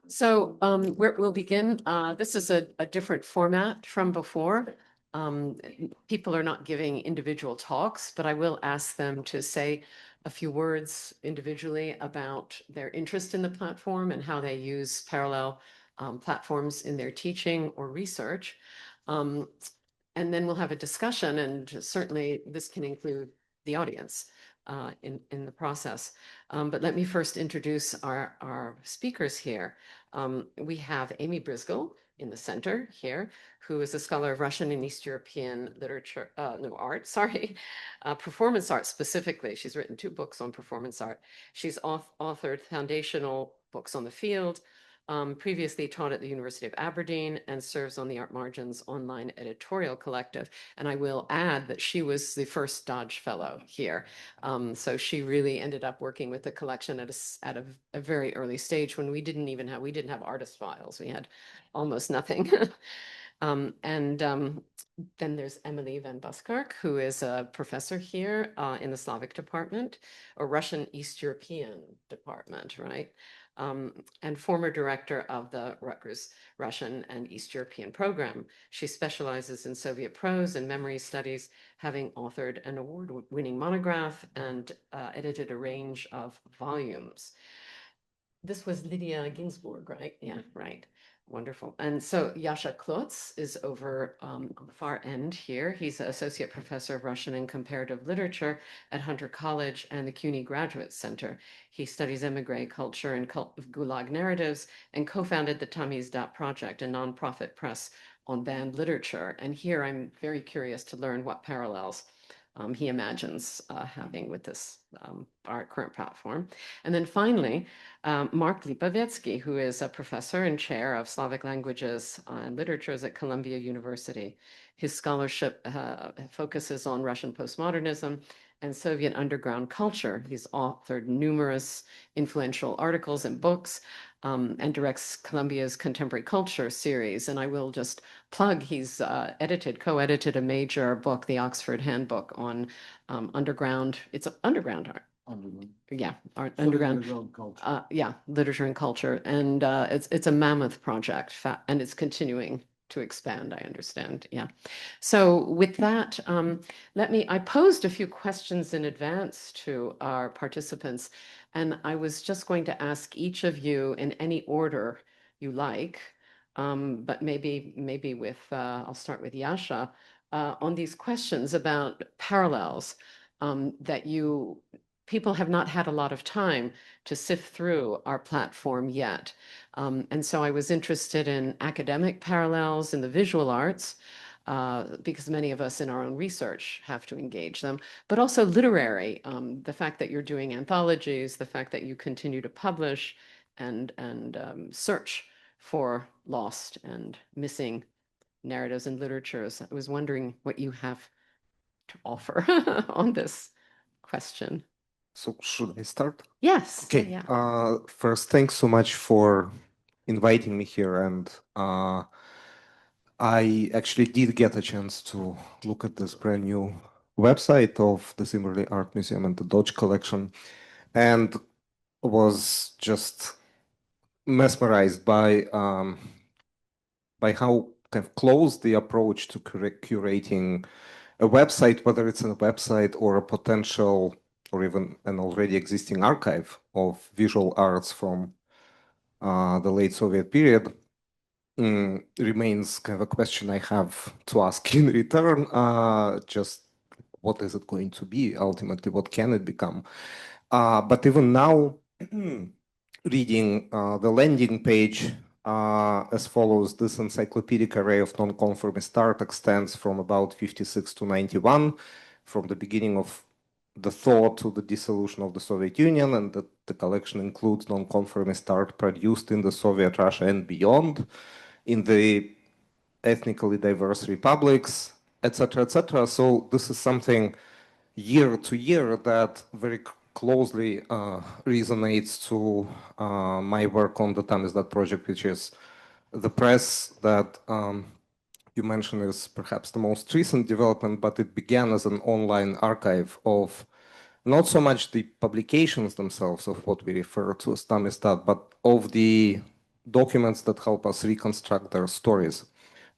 So we'll begin. This is a different format from before. People are not giving individual talks, but I will ask them to say a few words individually about their interest in the platform and how they use parallel platforms in their teaching or research. And then we'll have a discussion, and certainly this can include the audience in the process. But let me first introduce our speakers here. We have Amy Bryzgel in the center here, who is a scholar of Russian and East European literature, no, art, sorry, performance art specifically. She's written 2 books on performance art. She's authored foundational books on the field, previously taught at the University of Aberdeen, and serves on the Art Margins online editorial collective. And I will add that she was the first Dodge Fellow here. So she really ended up working with the collection at a very early stage when we didn't have artist files. We had almost nothing. Then there's Emily van Buskirk, who is a professor here in the Slavic department, or Russian East European department, right? And former director of the Rutgers Russian and East European program. She specializes in Soviet prose and memory studies, having authored an award-winning monograph and edited a range of volumes. This was Lydia Ginsburg, right? Yeah, right. Wonderful. And so Yasha Klots is over on the far end here. He's an associate professor of Russian and comparative literature at Hunter College and the CUNY Graduate Center. He studies emigre culture and Gulag narratives and co-founded the Tamizdat Project, a nonprofit press on banned literature. And here I'm very curious to learn what parallels he imagines having with this our current platform. And then finally, Mark Lipovetsky, who is a professor and chair of Slavic languages and literatures at Columbia University. His scholarship focuses on Russian postmodernism and Soviet underground culture. He's authored numerous influential articles and books, and directs Columbia's Contemporary Culture series. And I will just plug, he's co-edited a major book, the Oxford Handbook on underground, it's underground art. Yeah, art, underground culture. Yeah, literature and culture. And it's a mammoth project, and it's continuing to expand, I understand. Yeah. So with that, I posed a few questions in advance to our participants, and I was just going to ask each of you in any order you like, but maybe with, I'll start with Yasha, on these questions about parallels that people have not had a lot of time to sift through our platform yet. And so I was interested in academic parallels in the visual arts, because many of us in our own research have to engage them, but also literary, the fact that you're doing anthologies, the fact that you continue to publish and search for lost and missing narratives and literatures. I was wondering what you have to offer on this question. So should I start? Yes. Okay. Yeah. First, thanks so much for inviting me here. And I actually did get a chance to look at this brand new website of the Zimmerli Art Museum and the Dodge collection, and was just mesmerized by how kind of close the approach to curating a website, whether it's a website or a potential or even an already existing archive of visual arts from the late Soviet period, remains kind of a question I have to ask in return. Just what is it going to be ultimately? What can it become? But even now, reading the landing page as follows: this encyclopedic array of nonconformist art extends from about 56 to 91, from the beginning of the thaw to the dissolution of the Soviet Union, and that the collection includes nonconformist art produced in the Soviet Russia and beyond, in the ethnically diverse republics, etc., etc. So this is something year to year that very closely resonates to my work on the Tamizdat project, which is the press that you mentioned is perhaps the most recent development, but it began as an online archive of not so much the publications themselves of what we refer to as Tamizdat, but of the documents that help us reconstruct their stories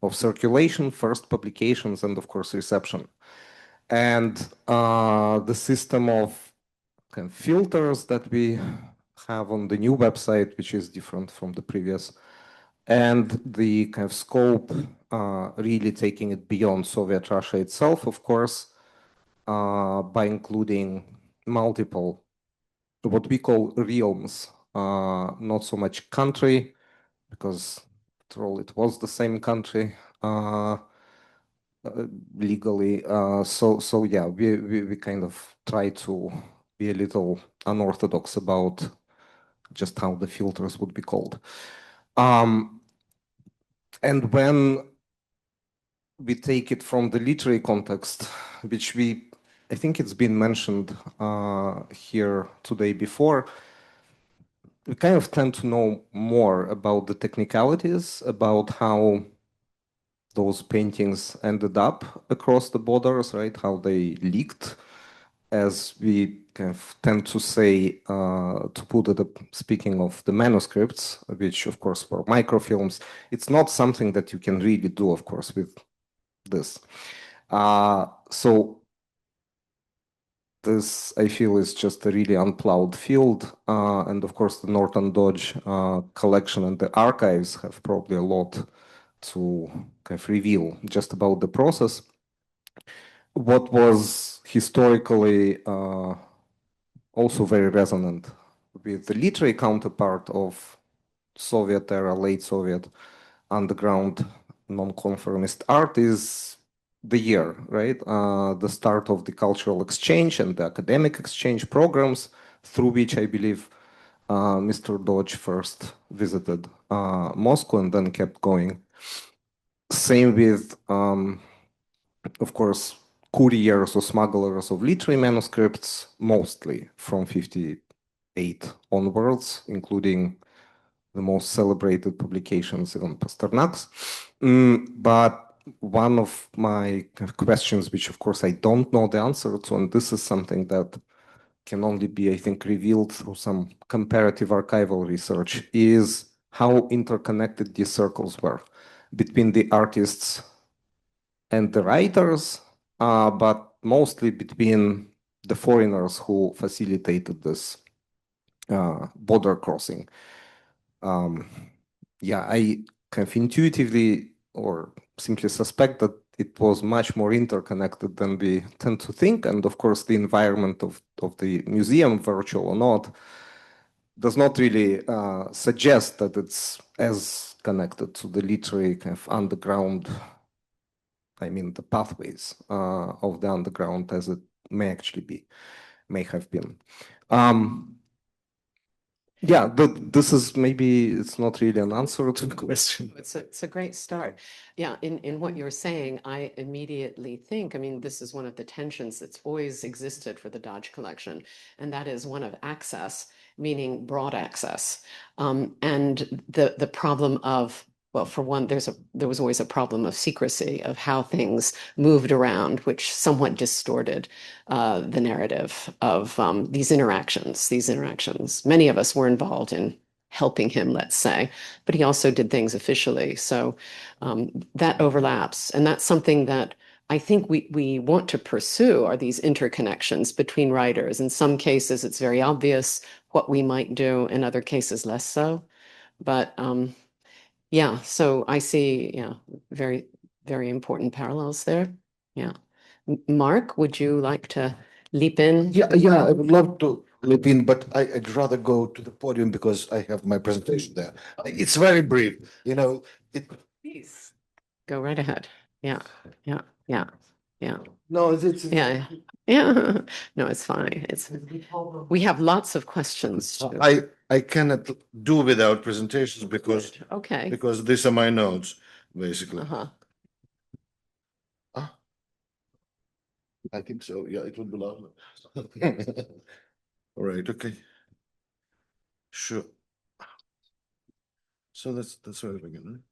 of circulation, first publications, and of course reception. And the system of kind of filters that we have on the new website, which is different from the previous, and the kind of scope, really taking it beyond Soviet Russia itself, of course, by including multiple, what we call realms, not so much country, because after all, it was the same country legally. So yeah, we kind of try to be a little unorthodox about just how the filters would be called. And when we take it from the literary context, which I think it's been mentioned here today before, we kind of tend to know more about the technicalities, about how those paintings ended up across the borders, right? How they leaked, as we kind of tend to say, to put it, speaking of the manuscripts, which of course were microfilms. It's not something that you can really do, of course, with this. So this, I feel, is just a really unplowed field. And of course, the Norton Dodge collection and the archives have probably a lot to kind of reveal just about the process. What was historically also very resonant with the literary counterpart of Soviet era, late Soviet underground nonconformist art is the year, right? The start of the cultural exchange and the academic exchange programs through which I believe Mr. Dodge first visited Moscow and then kept going. Same with, of course, couriers or smugglers of literary manuscripts, mostly from 58 onwards, including the most celebrated publications on Pasternak's. But one of my questions, which of course I don't know the answer to, and this is something that can only be, I think, revealed through some comparative archival research, is how interconnected these circles were between the artists and the writers, but mostly between the foreigners who facilitated this border crossing. Yeah, I kind of intuitively or simply suspect that it was much more interconnected than we tend to think. And of course, the environment of the museum, virtual or not, does not really suggest that it's as connected to the literary kind of underground, I mean, the pathways of the underground as it may actually be, may have been. Yeah, this is maybe it's not really an answer to the question. It's a great start. Yeah, in what you're saying, I immediately think, I mean, this is one of the tensions that's always existed for the Dodge collection, and that is one of access, meaning broad access, and the problem of, well, for one, there was always a problem of secrecy, of how things moved around, which somewhat distorted the narrative of these interactions. Many of us were involved in helping him, let's say, but he also did things officially. So that overlaps. And that's something that I think we want to pursue, are these interconnections between writers. In some cases, it's very obvious what we might do. In other cases, less so. But yeah, so I see, yeah, very, very important parallels there. Yeah. Mark, would you like to leap in? Yeah, I would love to leap in, but I'd rather go to the podium because I have my presentation there. It's very brief, Please. Go right ahead. Yeah. No, it's Yeah. No, it's fine. We have lots of questions. too. I cannot do without presentations because Okay. these are my notes, basically. Uh-huh. I think so. Yeah, it would be lovely. All right. Okay. Sure. So that's where we begin.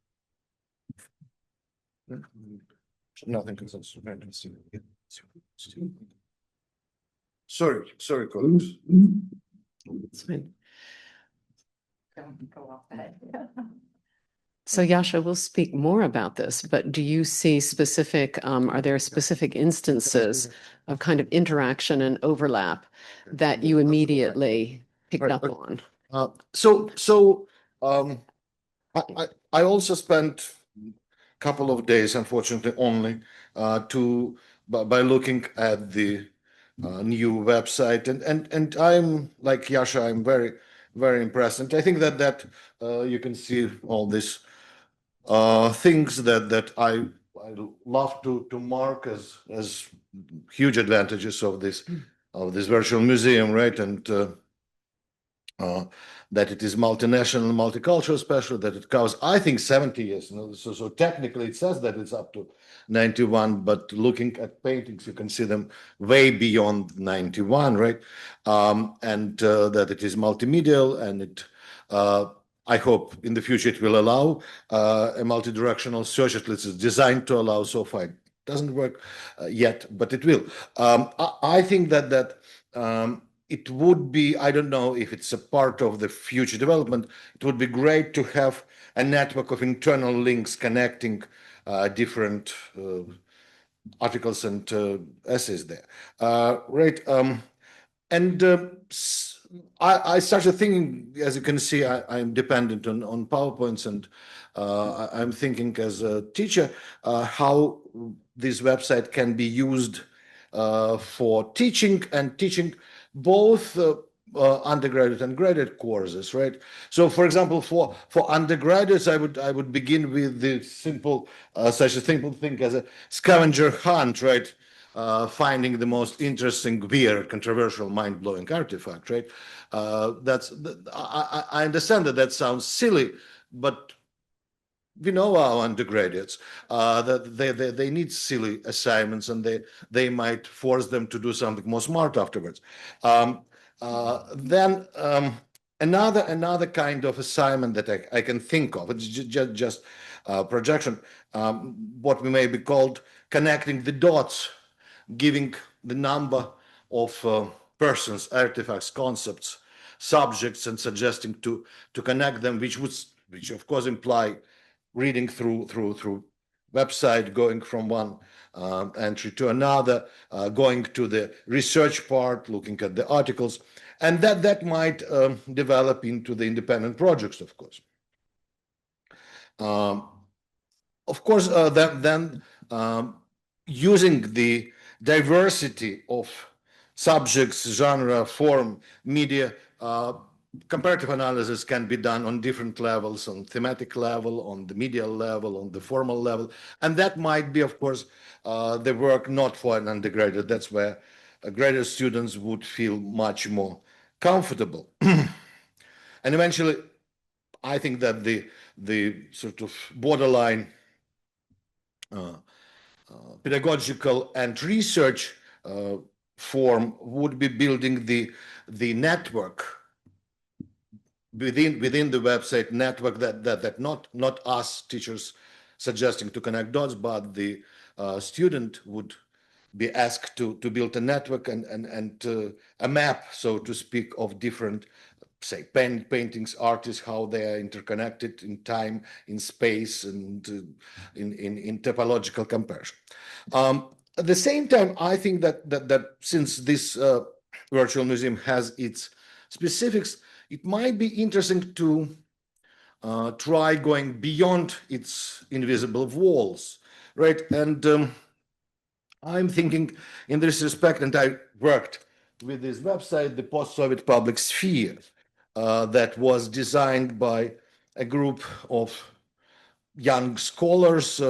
Right? Nothing consensus. Sorry, colleagues. It's fine. don't go off that. So Yasha, we'll speak more about this, but do you see specific, are there specific instances of kind of interaction and overlap that you immediately picked Right, up right. on? I also spent a couple of days, unfortunately, only by looking at the new website, and I'm like Yasha, I'm very impressed, and I think that you can see all these things that I love to mark as huge advantages of this virtual museum, right? And that it is multinational, multicultural, especially that it covers, I think, 70 years. So technically it says that it's up to 91, but looking at paintings, you can see them way beyond 91, right? And that it is multimedial, and it, I hope in the future it will allow a multi-directional search. At least it's designed to allow. So far it doesn't work yet, but it will. I think that it would be, I don't know if it's a part of the future development, it would be great to have a network of internal links connecting different articles and essays there. Right. And I started thinking, as you can see, I'm dependent on PowerPoints, and I'm thinking as a teacher how this website can be used for teaching, and teaching both undergraduate and graduate courses, right? So, for example, for undergraduates, I would begin with the simple, such a simple thing as a scavenger hunt, right? Finding the most interesting, weird, controversial, mind-blowing artifact, right? I understand that sounds silly, but we know our undergraduates that they need silly assignments, and they might force them to do something more smart afterwards. Then another kind of assignment that I can think of, it's just projection, what we may be called connecting the dots, giving the number of persons, artifacts, concepts, subjects, and suggesting to connect them, which of course imply reading through website, going from one entry to another, going to the research part, looking at the articles, and that might develop into the independent projects, of course. Then using the diversity of subjects, genre, form, media, comparative analysis can be done on different levels, on thematic level, on the medial level, on the formal level, and that might be, of course, the work not for an undergraduate. That's where graduate students would feel much more comfortable. And eventually, I think that the sort of borderline pedagogical and research form would be building the network within the website network that not us teachers suggesting to connect dots, but the student would be asked to build a network and a map, so to speak, of different, say, paintings, artists, how they are interconnected in time, in space, and in topological comparison. At the same time, I think that since this virtual museum has its specifics, it might be interesting to try going beyond its invisible walls, right? And I'm thinking in this respect, and I worked with this website, the Post-Soviet Public Sphere, that was designed by a group of young scholars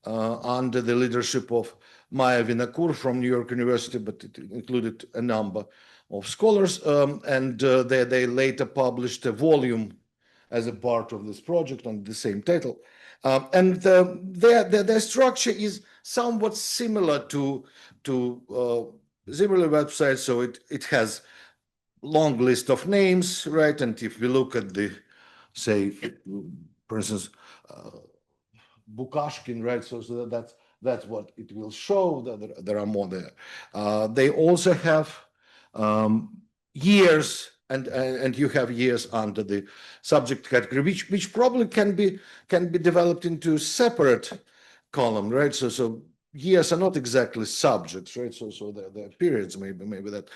under the leadership of Maya Vinokur from New York University, but it included a number of scholars, and they later published a volume as a part of this project on the same title. And their structure is somewhat similar to Zimmerli website, so it has long list of names, right? And if we look at the, say, for instance, Bukashkin, right? So that's what it will show. That there are more there. They also have years and you have years under the subject category, which probably can be developed into separate column, right? So years are not exactly subjects, right? So the periods maybe that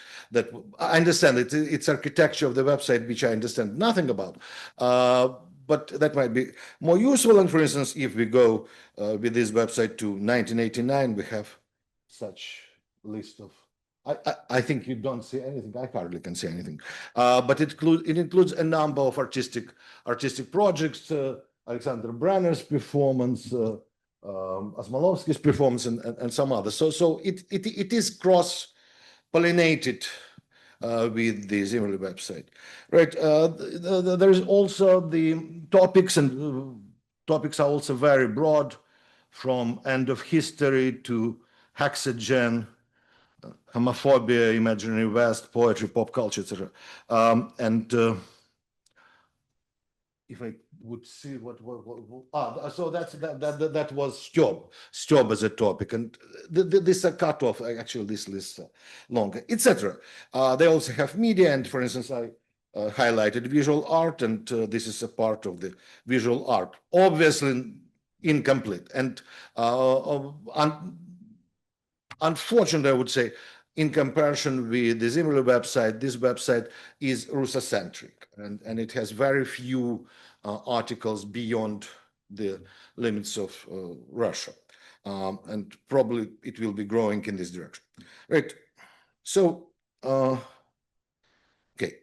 I understand it's architecture of the website, which I understand nothing about. But that might be more useful. And for instance, if we go with this website to 1989, we have such list of. I think you don't see anything. I hardly can see anything, but it includes a number of artistic projects. Alexander Branner's performance, Osmolovsky's performance, and some others. So it is cross-pollinated with the Zimmerli website, right? There is also the topics, and topics are also very broad, from end of history to hexagen, homophobia, imaginary West, poetry, pop culture, etc. And if I would see so that was Stjob as a topic, and this is a cutoff. Actually, this list longer, etc. They also have media, and for instance, I highlighted visual art, and this is a part of the visual art, obviously incomplete, and unfortunately, I would say, in comparison with the Zimmerli website, this website is Russocentric, and it has very few articles beyond the limits of Russia. And probably it will be growing in this direction. Right. So, okay.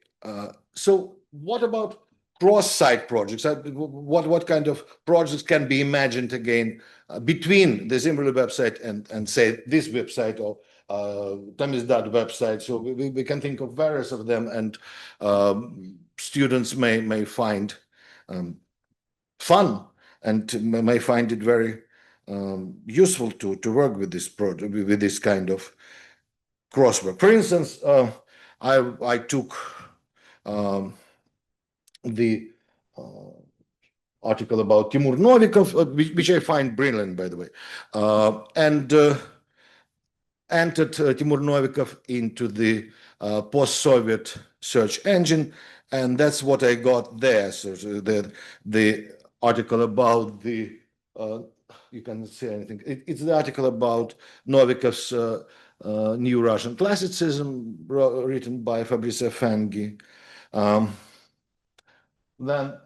So what about cross-site projects? What kind of projects can be imagined again between the Zimmerli website and say this website or Tamizdat website? So we can think of various of them, and students may find fun and may find it very useful to work with this project, with this kind of crosswork. For instance, I took the article about Timur Novikov, which I find brilliant, by the way, and entered Timur Novikov into the post-Soviet search engine, and that's what I got there. So the article about the you can see anything. It's the article about Novikov's New Russian Classicism, written by Fabrice Fengi. Then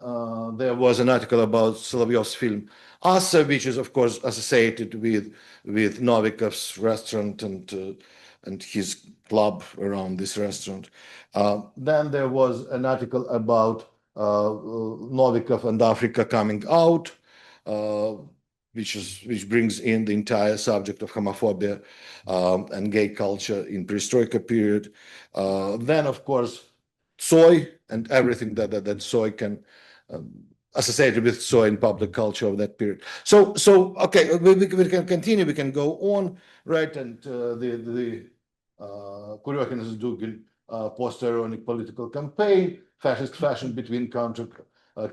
there was an article about Solovyov's film Asa, which is of course associated with Novikov's restaurant and his club around this restaurant. Then there was an article about Novikov and Africa coming out, which brings in the entire subject of homophobia and gay culture in perestroika period. Then of course soy and everything that soy can associated with soy in public culture of that period. So okay, we can continue. We can go on, right? And the Kuryokin's Dugin post-ironic political campaign, fascist fashion between counter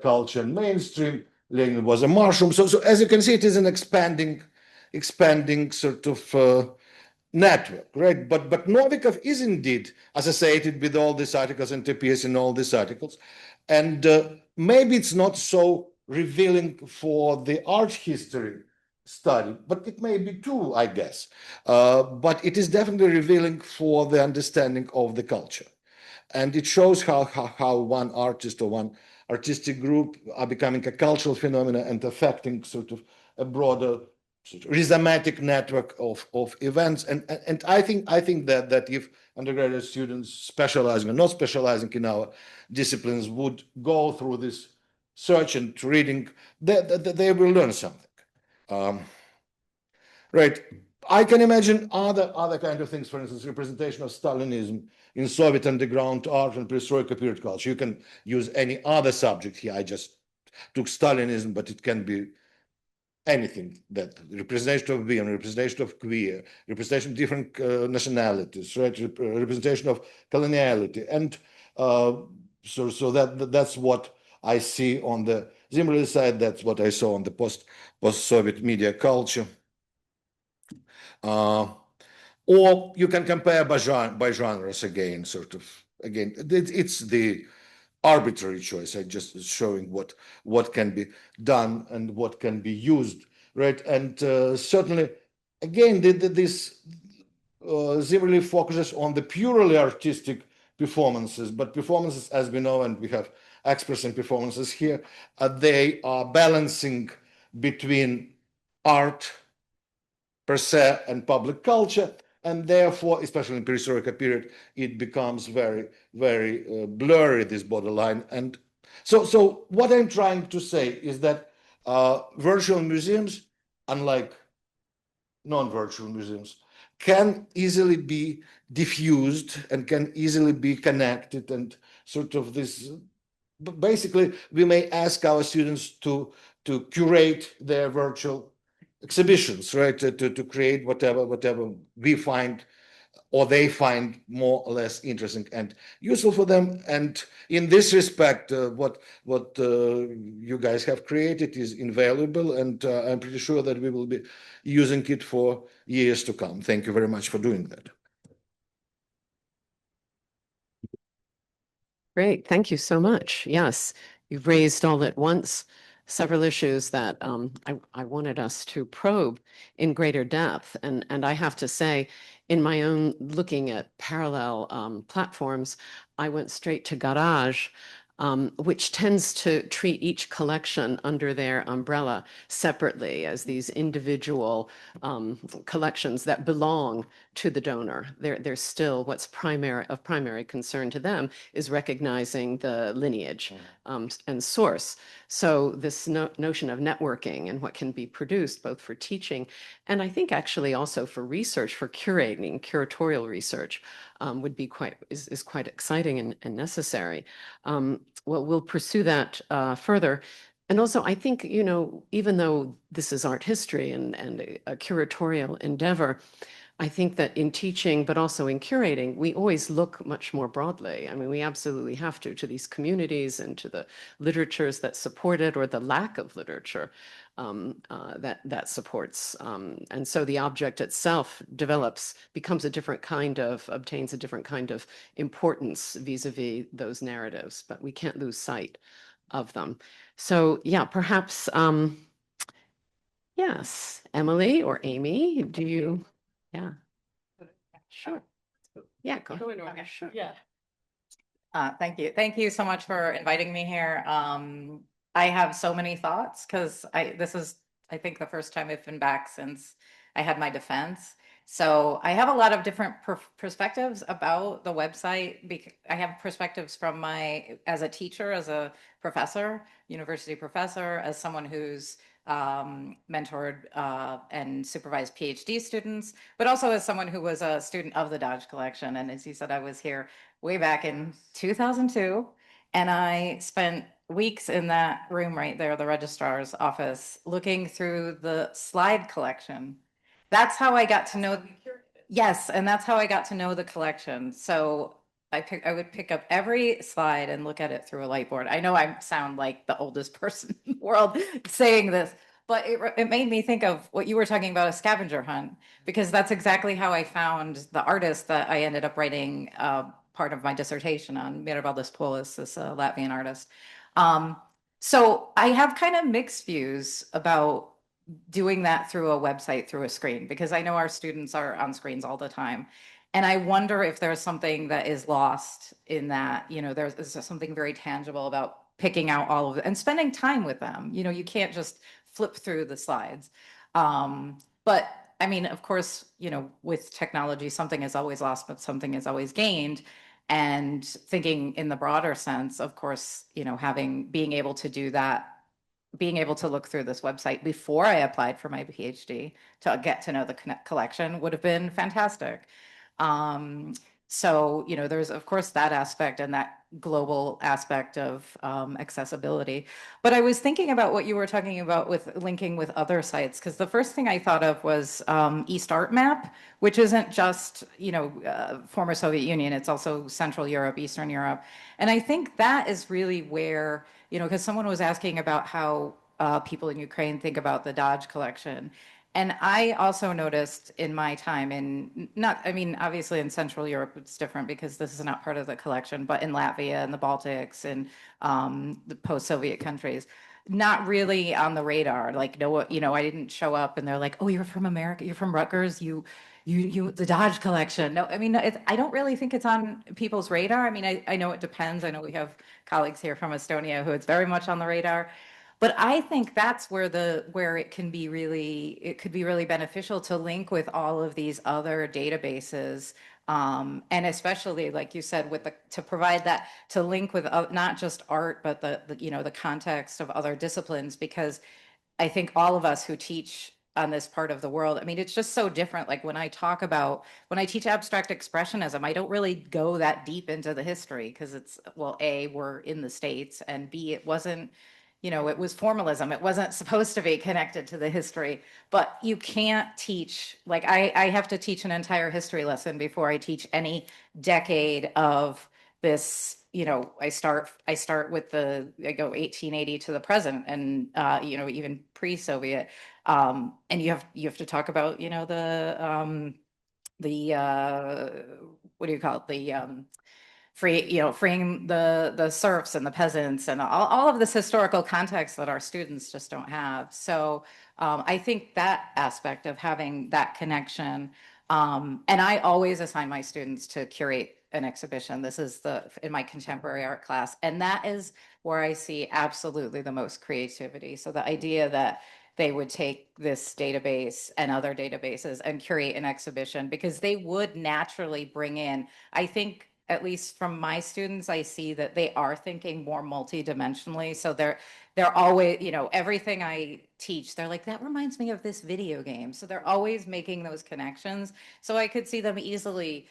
culture and mainstream. Lenin was a mushroom. So as you can see, it is an expanding sort of network, right? But Novikov is indeed associated with all these articles and appears in all these articles, and maybe it's not so revealing for the art history study, but it may be too, I guess. But it is definitely revealing for the understanding of the culture, and it shows how one artist or one artistic group are becoming a cultural phenomena and affecting sort of a broader rhizomatic network of events. And I think that if undergraduate students specializing or not specializing in our disciplines would go through this search and reading, they will learn something. Right. I can imagine other kind of things, for instance, representation of Stalinism in Soviet underground art and perestroika period culture. You can use any other subject here. I just took Stalinism, but it can be anything, that representation of women, representation of queer, representation of different nationalities, right? Representation of coloniality, and so that's what I see on the Zimmerli side. That's what I saw on the post-Soviet media culture. Or you can compare by genres again, sort of again, it's the arbitrary choice. I just showing what can be done and what can be used, right? And certainly, again, this Zimmerli focuses on the purely artistic performances, but performances, as we know, and we have experts in performances here, they are balancing between art per se and public culture, and therefore, especially in perestroika period, it becomes very, very blurry, this borderline. And so what I'm trying to say is that virtual museums, unlike non-virtual museums, can easily be diffused and can easily be connected, and sort of this, basically we may ask our students to curate their virtual exhibitions, right, to create whatever we find or they find more or less interesting and useful for them. And in this respect, what you guys have created is invaluable, and I'm pretty sure that we will be using it for years to come. Thank you very much for doing that. Great, thank you so much. Yes, you've raised all at once several issues that I wanted us to probe in greater depth. And I have to say, in my own looking at parallel platforms, I went straight to Garage, which tends to treat each collection under their umbrella separately as these individual collections that belong to the donor. They're still what's of primary concern to them is recognizing the lineage and source. So this notion of networking and what can be produced both for teaching and I think actually also for research, for curating, curatorial research would be quite exciting and necessary. Well, we'll pursue that further. And also, I think, you know, even though this is art history and a curatorial endeavor, I think that in teaching, but also in curating, we always look much more broadly. I mean, we absolutely have to these communities and to the literatures that support it or the lack of literature that supports. And so the object itself becomes a different kind of, obtains a different kind of importance vis-a-vis those narratives, but we can't lose sight of them. So yeah, perhaps, yes, Emily or Amy, do you? Yeah. Sure. Yeah, go ahead. Okay. Sure. Yeah. Thank you. Thank you so much for inviting me here. I have so many thoughts because this is, I think, the first time I've been back since I had my defense. So I have a lot of different perspectives about the website. I have perspectives from as a teacher, as a professor, university professor, as someone who's mentored and supervised PhD students, but also as someone who was a student of the Dodge collection. And as you said, I was here way back in 2002, and I spent weeks in that room right there, the registrar's office, looking through the slide collection. That's how I got to know. Yes, and that's how I got to know the collection. So I would pick up every slide and look at it through a light board. I know I sound like the oldest person in the world saying this, but it made me think of what you were talking about, a scavenger hunt, because that's exactly how I found the artist that I ended up writing part of my dissertation on, Mirabaldis Polis, this Latvian artist. So I have kind of mixed views about doing that through a website, through a screen, because I know our students are on screens all the time. And I wonder if there's something that is lost in that, you know, there's something very tangible about picking out all of it and spending time with them. You know, you can't just flip through the slides. But I mean, of course, you know, with technology, something is always lost, but something is always gained. And thinking in the broader sense, of course, you know, being able to do that, being able to look through this website before I applied for my PhD to get to know the collection would have been fantastic. So, you know, there's of course that aspect and that global aspect of accessibility. But I was thinking about what you were talking about with linking with other sites, because the first thing I thought of was East Art Map, which isn't just, you know, former Soviet Union, it's also Central Europe, Eastern Europe. And I think that is really where, you know, because someone was asking about how people in Ukraine think about the Dodge collection. And I also noticed in my time obviously in Central Europe, it's different because this is not part of the collection, but in Latvia and the Baltics and the post-Soviet countries, not really on the radar. Like, no, I didn't show up and they're like, oh, you're from America, you're from Rutgers, you, the Dodge collection. No, I mean, I don't really think it's on people's radar. I mean, I know it depends. I know we have colleagues here from Estonia who it's very much on the radar. But I think that's where it could be really beneficial to link with all of these other databases, and especially like you said, to provide that to link with not just art, but the context of other disciplines, because I think all of us who teach on this part of the world, I mean, it's just so different. Like when I teach abstract expressionism, I don't really go that deep into the history because it's, well, A, we're in the States, and B, it wasn't, it was formalism. It wasn't supposed to be connected to the history, but you can't teach, like I have to teach an entire history lesson before I teach any decade of this. I start with I go 1880 to the present, and even pre-Soviet, and you have to talk about what do you call it, freeing the serfs and the peasants and all of this historical context that our students just don't have. So I think that aspect of having that connection, and I always assign my students to curate an exhibition. This is in my contemporary art class, and that is where I see absolutely the most creativity. So the idea that they would take this database and other databases and curate an exhibition, because they would naturally bring in, I think, at least from my students, I see that they are thinking more multidimensionally. So they're always, everything I teach, they're like, that reminds me of this video game. So they're always making those connections. So I could see them easily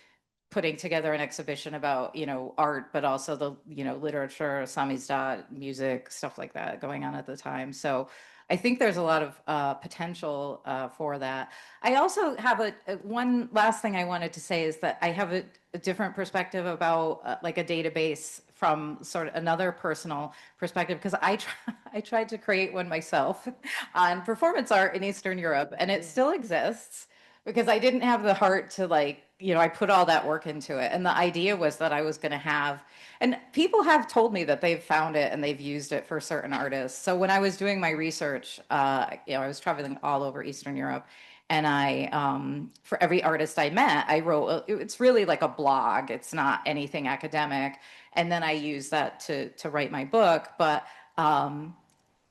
putting together an exhibition about, art, but also the, literature, samizdat, music, stuff like that going on at the time. So I think there's a lot of potential for that. I also have one last thing I wanted to say is that I have a different perspective about like a database from sort of another personal perspective, because I tried to create one myself on performance art in Eastern Europe, and it still exists because I didn't have the heart to I put all that work into it. And the idea was that I was going to have, and people have told me that they've found it and they've used it for certain artists. So when I was doing my research, I was traveling all over Eastern Europe, and for every artist I met, I wrote, it's really like a blog. It's not anything academic. And then I used that to write my book. But, and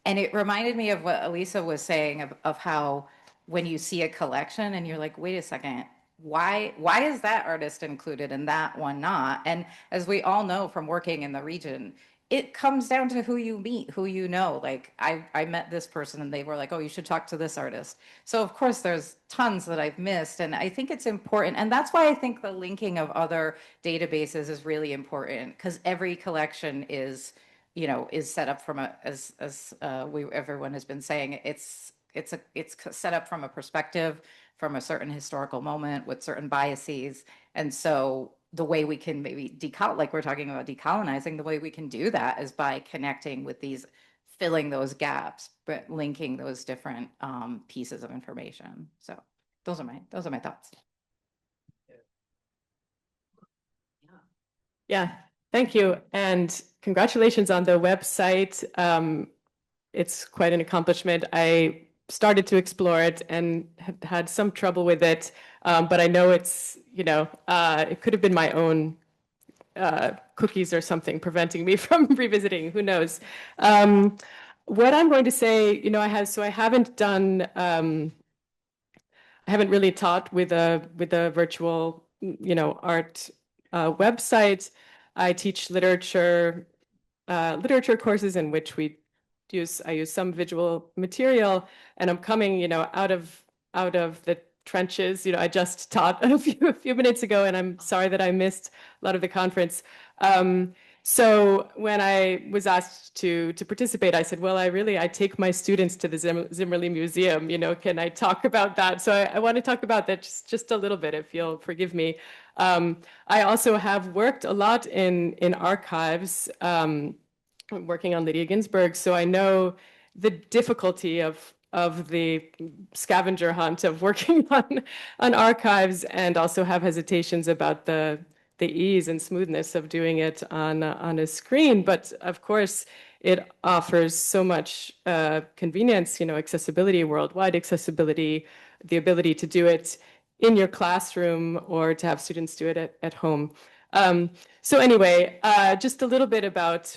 it reminded me of what Elisa was saying of how when you see a collection and you're like, wait a second, why is that artist included and that one not? And as we all know from working in the region, it comes down to who you meet, who you know. Like I met this person and they were like, oh, you should talk to this artist. So of course there's tons that I've missed, and I think it's important. And that's why I think the linking of other databases is really important, because every collection is set up from as everyone has been saying, it's set up from a perspective, from a certain historical moment with certain biases. And so the way we can maybe like we're talking about decolonizing, the way we can do that is by connecting with these, filling those gaps, but linking those different pieces of information. So those are my thoughts. Yeah, thank you. And congratulations on the website. It's quite an accomplishment. I started to explore it and had some trouble with it, but I know it's, it could have been my own cookies or something preventing me from revisiting. Who knows? What I'm going to say, I haven't done, I haven't really taught with a virtual, art website. I teach literature courses in which I use some visual material, and I'm coming, out of the trenches. I just taught a few minutes ago, and I'm sorry that I missed a lot of the conference. So when I was asked to participate, I said, well, I take my students to the Zimmerli Museum. Can I talk about that? So I want to talk about that just a little bit, if you'll forgive me. I also have worked a lot in archives. I'm working on Lydia Ginsburg, so I know the difficulty of of the scavenger hunt of working on archives, and also have hesitations about the ease and smoothness of doing it on a screen. But of course, it offers so much convenience, accessibility, worldwide accessibility, the ability to do it in your classroom or to have students do it at home. So anyway, just a little bit about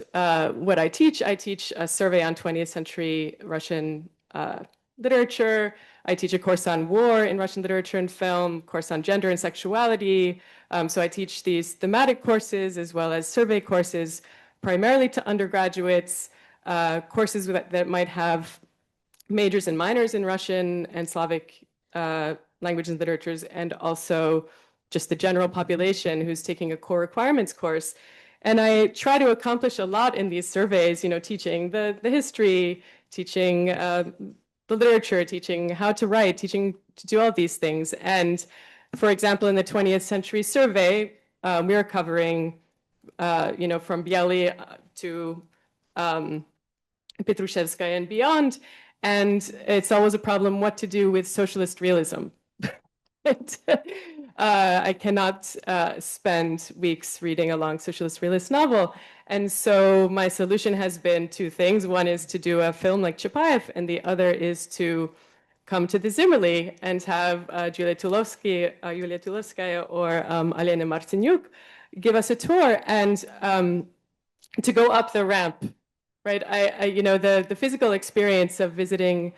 what I teach. I teach a survey on 20th century Russian literature. I teach a course on war in Russian literature and film, course on gender and sexuality. So I teach these thematic courses as well as survey courses, primarily to undergraduates, courses that might have majors and minors in Russian and Slavic languages and literatures, and also just the general population who's taking a core requirements course. And I try to accomplish a lot in these surveys, teaching the history, teaching the literature, teaching how to write, teaching to do all these things. And for example, in the 20th century survey, we are covering, from Bialy to Petrushevskaya and beyond. And it's always a problem what to do with socialist realism. I cannot spend weeks reading a long socialist realist novel. And so my solution has been two things. One is to do a film like Chapayev, and the other is to come to the Zimmerli and have Yulia Tulovskaya or Alena Martinyuk give us a tour and to go up the ramp, right? The physical experience of visiting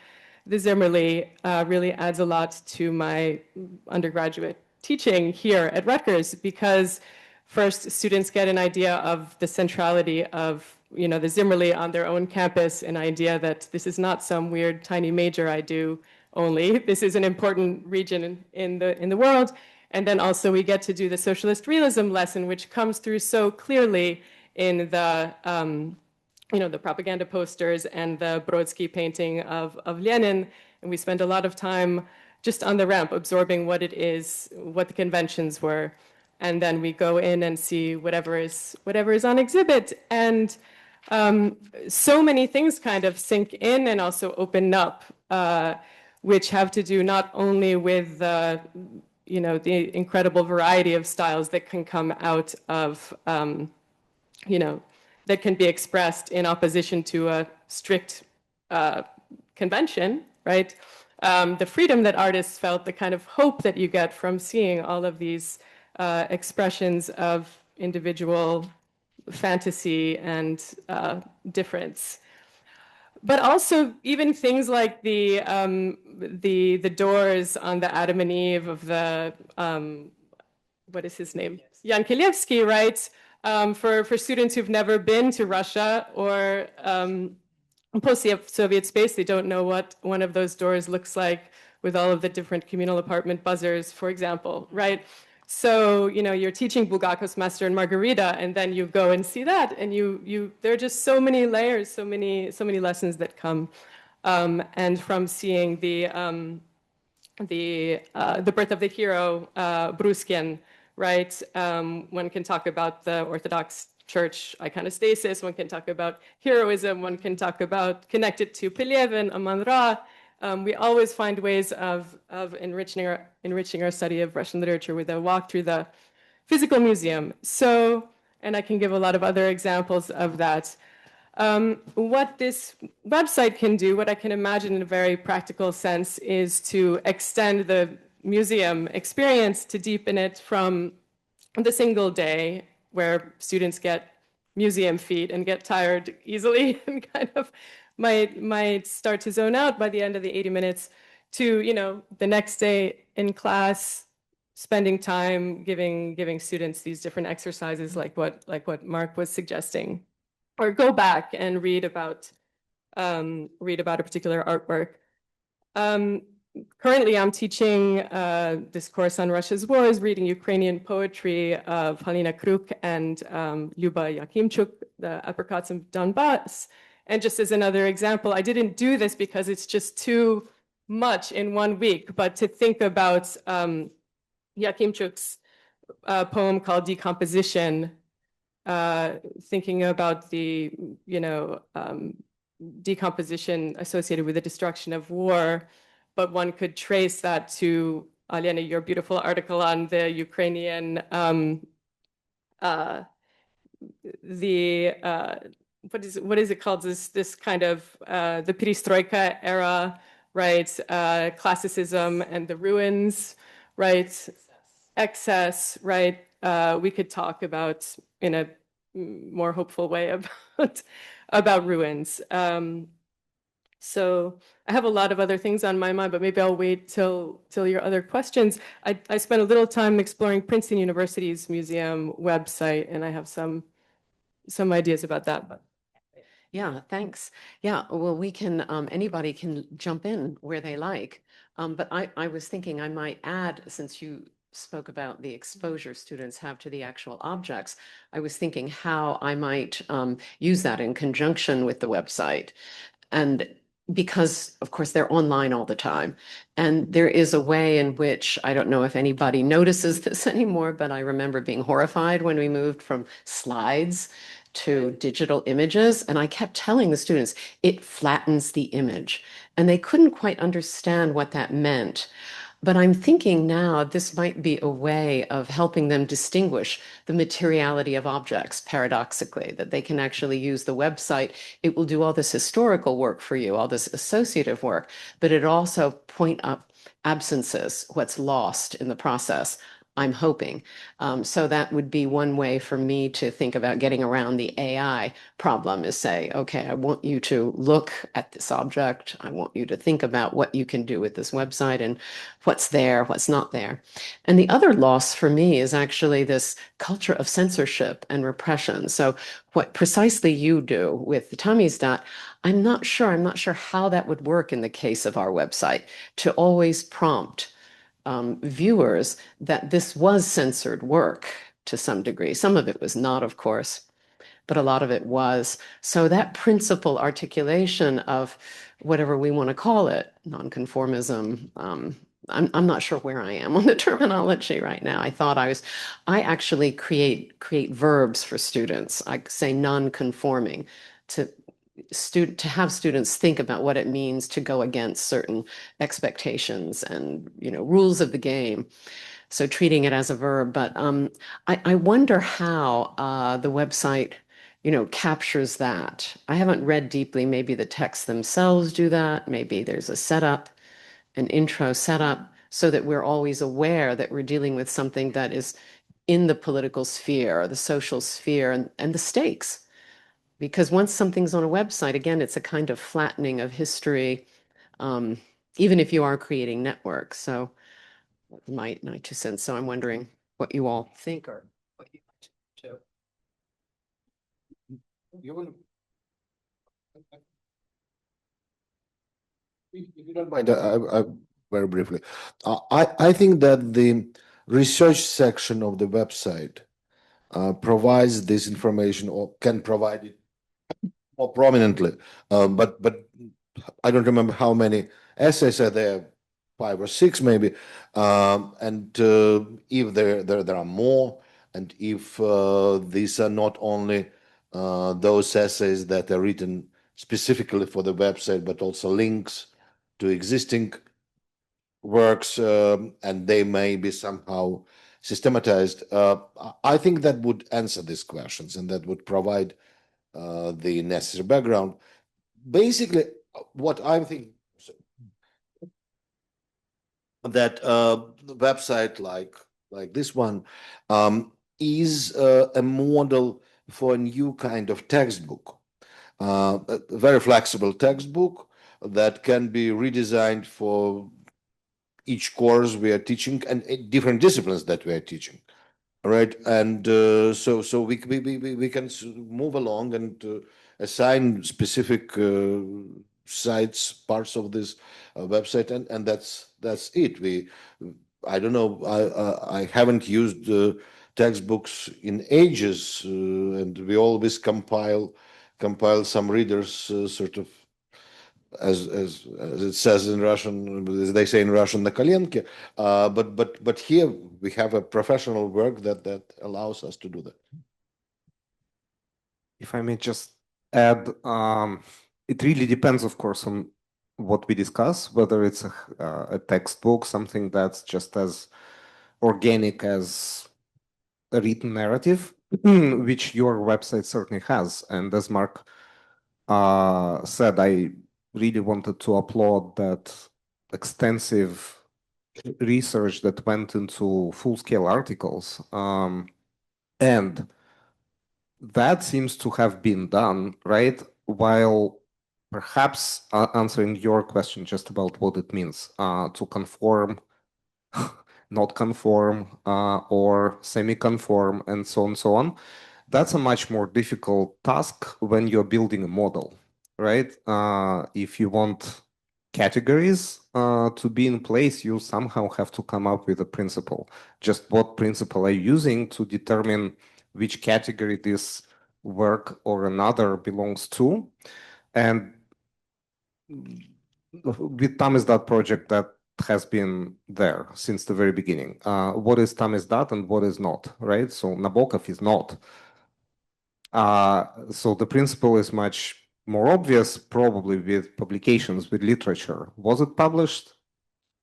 the Zimmerli really adds a lot to my undergraduate teaching here at Rutgers, because first students get an idea of the centrality of the Zimmerli on their own campus, an idea that this is not some weird tiny major I do only. This is an important region in the world. And then also we get to do the socialist realism lesson, which comes through so clearly in the the propaganda posters and the Brodsky painting of Lenin. And we spend a lot of time just on the ramp, absorbing what it is, what the conventions were. And then we go in and see whatever is on exhibit. And so many things kind of sink in and also open up, which have to do not only with the incredible variety of styles that can come out of, that can be expressed in opposition to a strict convention, right? The freedom that artists felt, the kind of hope that you get from seeing all of these expressions of individual fantasy and difference. But also even things like the doors on the Adam and Eve of the, what is his name? Jan Kilievsky, right? For students who've never been to Russia or post-Soviet space, they don't know what one of those doors looks like with all of the different communal apartment buzzers, for example, right? So, you're teaching Bulgakov's Master and Margarita, and then you go and see that, and there are just so many layers, so many lessons that come, and from seeing the birth of the hero, Bruskin, right? One can talk about the Orthodox Church iconostasis, one can talk about heroism, one can talk about connected to Pelevin, Aman Ra. We always find ways of enriching our study of Russian literature with a walk through the physical museum. So, and I can give a lot of other examples of that. What this website can do, what I can imagine in a very practical sense, is to extend the museum experience, to deepen it from the single day where students get museum feet and get tired easily and kind of might start to zone out by the end of the 80 minutes, to the next day in class, spending time giving students these different exercises like what Mark was suggesting, or go back and read about a particular artwork. Currently, I'm teaching this course on Russia's wars, reading Ukrainian poetry of Halina Kruk and Lyuba Yakimchuk, the Apricots of Donbass. And just as another example, I didn't do this because it's just too much in 1 week, but to think about Yakimchuk's poem called Decomposition, thinking about the, decomposition associated with the destruction of war, but one could trace that to, Aliena, your beautiful article on the Ukrainian, what is it called? This kind of the Perestroika era, right? Classicism and the ruins, right? Excess, right? We could talk about in a more hopeful way about ruins. So I have a lot of other things on my mind, but maybe I'll wait till your other questions. I spent a little time exploring Princeton University's museum website, and I have some ideas about that. But Yeah, thanks. Yeah, well, we can, anybody can jump in where they like. But I was thinking I might add, since you spoke about the exposure students have to the actual objects, I was thinking how I might use that in conjunction with the website. And because, of course, they're online all the time. And there is a way in which, I don't know if anybody notices this anymore, but I remember being horrified when we moved from slides to digital images. And I kept telling the students, it flattens the image. And they couldn't quite understand what that meant. But I'm thinking now this might be a way of helping them distinguish the materiality of objects, paradoxically, that they can actually use the website. It will do all this historical work for you, all this associative work, but it also point up absences, what's lost in the process. I'm hoping. So that would be one way for me to think about getting around the AI problem is say, okay, I want you to look at this object. I want you to think about what you can do with this website and what's there, what's not there. And the other loss for me is actually this culture of censorship and repression. So what precisely you do with the Tamizdat, I'm not sure how that would work in the case of our website to always prompt viewers that this was censored work to some degree. Some of it was not, of course, but a lot of it was. So that principal articulation of whatever we want to call it, nonconformism, I'm not sure where I am on the terminology right now. I actually create verbs for students. I say non-conforming to have students think about what it means to go against certain expectations and rules of the game. So treating it as a verb, but I wonder how the website captures that. I haven't read deeply. Maybe the texts themselves do that. Maybe there's a setup, an intro setup, so that we're always aware that we're dealing with something that is in the political sphere, or the social sphere, and the stakes. Because once something's on a website, again, it's a kind of flattening of history, even if you are creating networks. So my 2 cents. So I'm wondering what you all think or what you like to do. If you don't mind, very briefly, I think that the research section of the website provides this information or can provide it more prominently. But I don't remember how many essays are there, 5 or 6 maybe. And if there are more, and if these are not only those essays that are written specifically for the website, but also links to existing works, and they may be somehow systematized. I think that would answer these questions and that would provide the necessary background. Basically, what I'm thinking that the website like this one is a model for a new kind of textbook, a very flexible textbook that can be redesigned for each course we are teaching and different disciplines that we are teaching. Right, and so we can move along and assign specific sites, parts of this website, and that's it. I don't know. I haven't used textbooks in ages, and we always compile some readers, sort of as it says in Russian, as they say in Russian, na kolenke. But here we have a professional work that allows us to do that. If I may just add, it really depends, of course, on what we discuss, whether it's a textbook, something that's just as organic as a written narrative, which your website certainly has. And as Mark said, I really wanted to applaud that extensive research that went into full-scale articles. And that seems to have been done, right? While perhaps answering your question just about what it means to conform, not conform, or semi-conform, and so on and so on. That's a much more difficult task when you're building a model, right? If you want categories to be in place, you somehow have to come up with a principle. Just what principle are you using to determine which category this work or another belongs to? And with Tamizdat project, that has been there since the very beginning. What is Tamizdat and what is not, right? So Nabokov is not. So the principle is much more obvious, probably with publications, with literature. Was it published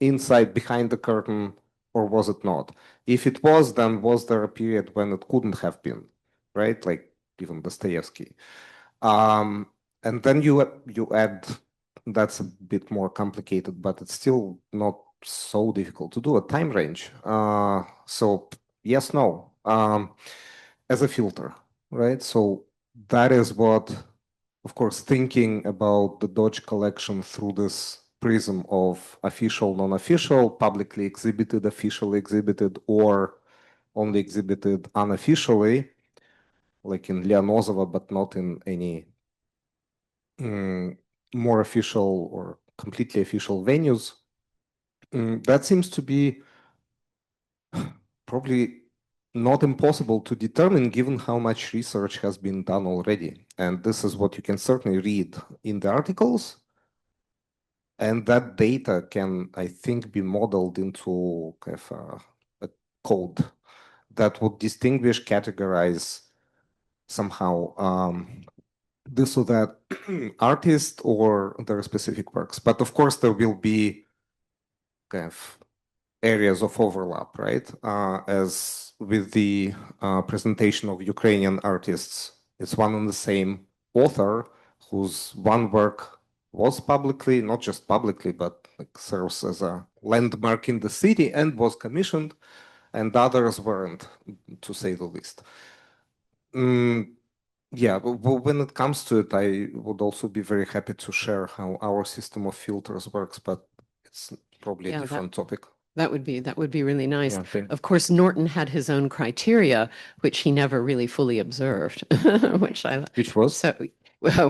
inside, behind the curtain, or was it not? If it was, then was there a period when it couldn't have been, right? Like even Dostoevsky. And then you add, that's a bit more complicated, but it's still not so difficult to do, a time range. So yes, no, as a filter, right? So that is what, of course, thinking about the Dodge collection through this prism of official, non-official, publicly exhibited, officially exhibited, or only exhibited unofficially, like in Leonozova, but not in any more official or completely official venues. That seems to be probably not impossible to determine given how much research has been done already. And this is what you can certainly read in the articles. And that data can, I think, be modeled into kind of a code that would distinguish, categorize somehow this or that artist or their specific works. But of course, there will be kind of areas of overlap, right? As with the presentation of Ukrainian artists, it's one and the same author whose one work was publicly, not just publicly, but like serves as a landmark in the city and was commissioned, and others weren't, to say the least. Yeah, but when it comes to it, I would also be very happy to share how our system of filters works, but it's probably Yeah, a different topic. That would be really nice. Yeah, Of course, Norton had his own criteria, which he never really fully observed, Which was?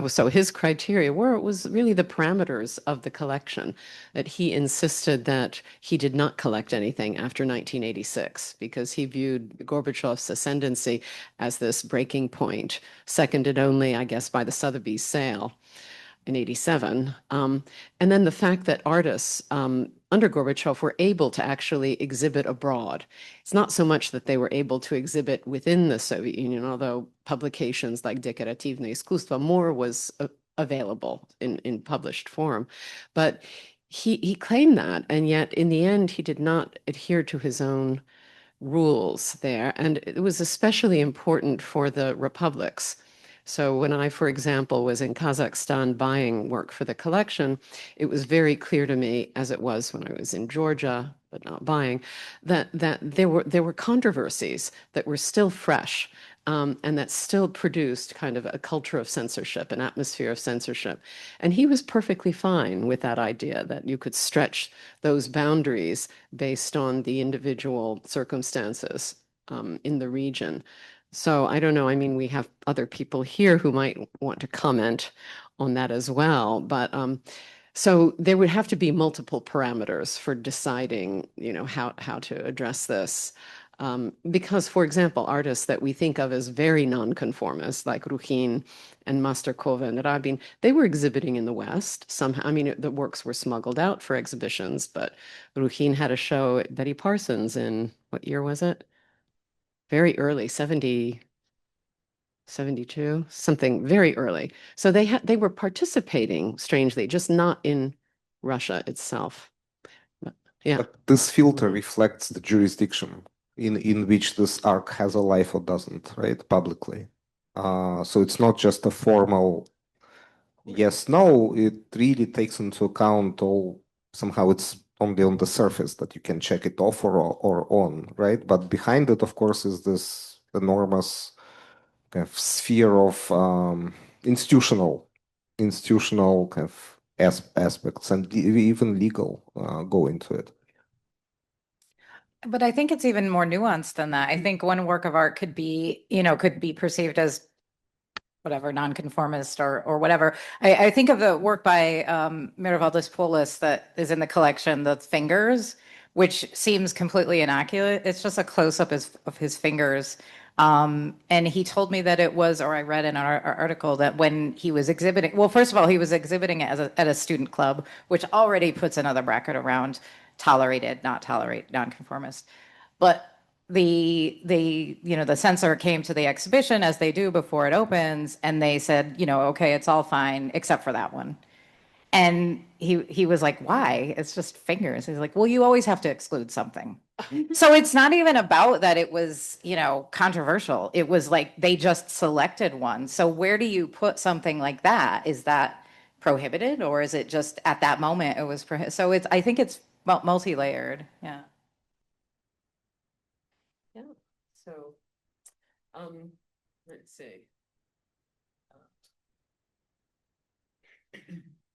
So his criteria was really the parameters of the collection, that he insisted that he did not collect anything after 1986 because he viewed Gorbachev's ascendancy as this breaking point, seconded only, I guess, by the Sotheby's sale in 87. And then the fact that artists under Gorbachev were able to actually exhibit abroad. It's not so much that they were able to exhibit within the Soviet Union, although publications like Dekorativное искусство more was available in published form. But he claimed that, and yet in the end, he did not adhere to his own rules there. And it was especially important for the republics. So when I, for example, was in Kazakhstan buying work for the collection, it was very clear to me, as it was when I was in Georgia, but not buying, that there were controversies that were still fresh, and that still produced kind of a culture of censorship, an atmosphere of censorship. And he was perfectly fine with that idea that you could stretch those boundaries based on the individual circumstances in the region. So I don't know. I mean, we have other people here who might want to comment on that as well. But so there would have to be multiple parameters for deciding, how to address this. Because, for example, artists that we think of as very nonconformist, like Rukhin and Masterkova and Rabin, they were exhibiting in the West. Somehow, I mean, the works were smuggled out for exhibitions, but Rukhin had a show at Betty Parsons in, what year was it? Very early, 70, 72, something very early. So they were participating, strangely, just not in Russia itself. Yeah. But this filter reflects the jurisdiction in which this arc has a life or doesn't, right? Publicly. So it's not just a formal yes, no, it really takes into account all, somehow it's only on the surface that you can check it off or on, right? But behind it, of course, is this enormous kind of sphere of institutional kind of aspects and even legal go into it. But I think it's even more nuanced than that. I think one work of art could be, could be perceived as whatever, nonconformist or whatever. I think of the work by Mirvaldas Poulos that is in the collection, The Fingers, which seems completely innocuous. It's just a close-up of his fingers. And he told me that it was, or I read in our article, that when he was exhibiting, well, first of all, he was exhibiting it at a student club, which already puts another bracket around tolerated, not tolerate, nonconformist. But the censor came to the exhibition, as they do before it opens, and they said, okay, it's all fine except for that one. And he was like, why? It's just fingers. He's like, well, you always have to exclude something. So it's not even about that it was, controversial. It was like they just selected one. So where do you put something like that? Is that prohibited, or is it just at that moment it was prohibited? So I think it's multi-layered. Yeah. Yeah. So, let's see.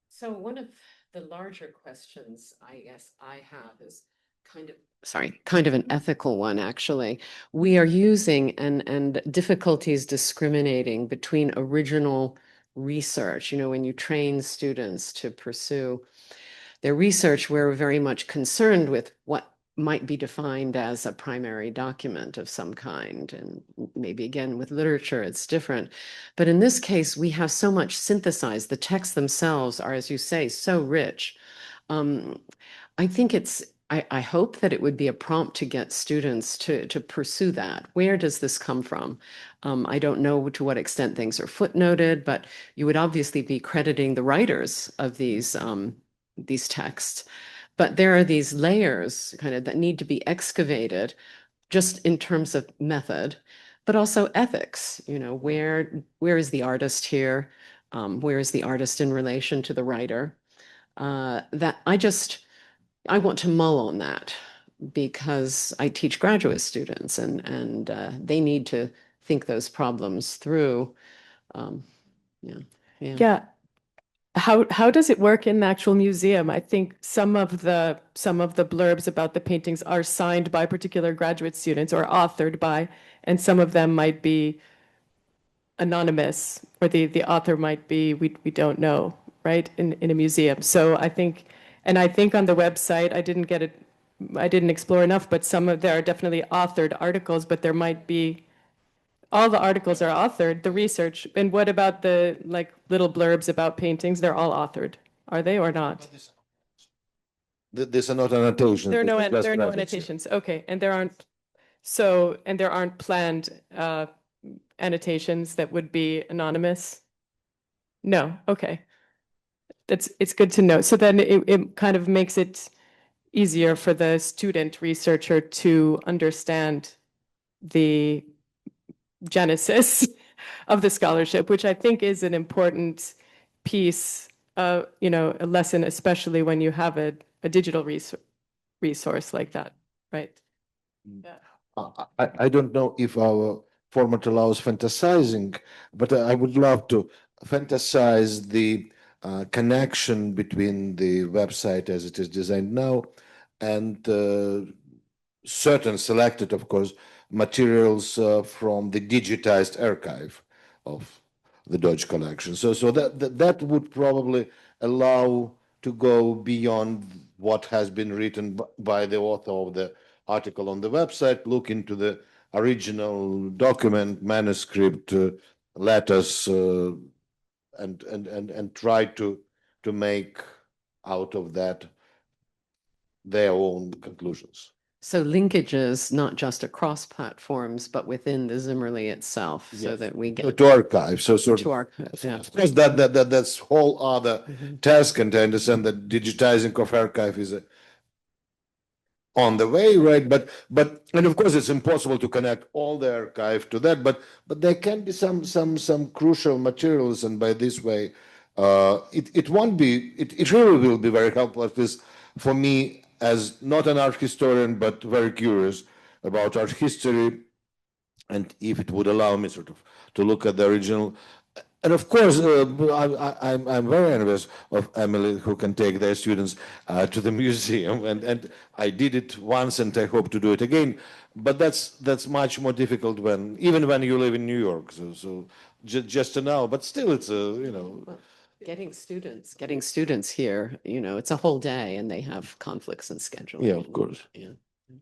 So one of the larger questions I guess I have is kind of an ethical one, actually. We are using and difficulties discriminating between original research. When you train students to pursue their research, we're very much concerned with what might be defined as a primary document of some kind. And maybe again with literature, it's different. But in this case, we have so much synthesized. The texts themselves are, as you say, so rich. I think I hope that it would be a prompt to get students to pursue that. Where does this come from? I don't know to what extent things are footnoted, but you would obviously be crediting the writers of these texts. But there are these layers kind of that need to be excavated just in terms of method, but also ethics. Where is the artist here? Where is the artist in relation to the writer? That I want to mull on that because I teach graduate students and they need to think those problems through. Yeah. Yeah. How does it work in the actual museum? I think some of the blurbs about the paintings are signed by particular graduate students or authored by, and some of them might be anonymous, or the author might be we don't know, right? In a museum. So I think on the website, I didn't explore enough, but there are definitely authored articles, but there might be. All the articles are authored, the research. And what about the little blurbs about paintings? They're all authored, are they or not? These are not annotations. There are no just annotations. Okay, and there aren't planned annotations that would be anonymous. No, okay, it's good to know. So then it kind of makes it easier for the student researcher to understand the genesis of the scholarship, which I think is an important piece, a lesson, especially when you have a digital resource like that, right? Yeah. I don't know if our format allows fantasizing, but I would love to fantasize the connection between the website as it is designed now and certain selected, of course, materials from the digitized archive of the Dodge collection. So that would probably allow to go beyond what has been written by the author of the article on the website, look into the original document, manuscript, letters, and try to make out of that their own conclusions. So linkages, not just across platforms, but within the Zimmerli itself, so Yes. that we get To archive, so sort to of. our, yeah. Of course, that's whole other Mhm. task, and I understand that digitizing of archive is on the way, right? But and of course, it's impossible to connect all the archive to that. But there can be some crucial materials, and by this way, it won't be. It really will be very helpful. At least for me, as not an art historian, but very curious about art history, and if it would allow me sort of to look at the original. And of course, I'm very envious of Emily, who can take their students to the museum, and I did it once, and I hope to do it again. But that's much more difficult even when you live in New York. So just to know, but still, it's Well, getting students here, it's a whole day and they have conflicts in scheduling. Yeah, of course. Yeah.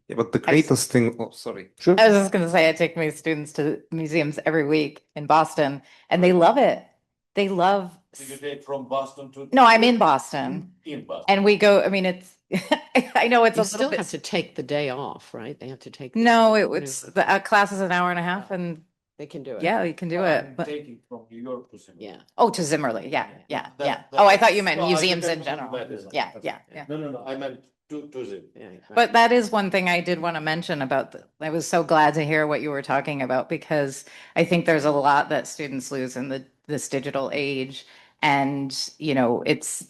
Yeah, but the greatest thing, oh, sorry. Sure. I was just going to say, I take my students to museums every week in Boston, and they love it. They love. Did you take from Boston to? No, I'm in Boston, In Boston. and we go. I mean, it's. I know it's You a still little bit. have to take the day off, right? They have to take. No, it's the class is an hour and a half, and They can do it. yeah, you can do it. But Taking from New York to Singapore. Yeah. oh, to Zimmerli, yeah. That- Oh, I thought you meant No, I museums in didn't general. know that. Yeah. No. I meant to Zim. Yeah, right. But that is one thing I did want to mention about I was so glad to hear what you were talking about, because I think there's a lot that students lose in this digital age. And, it's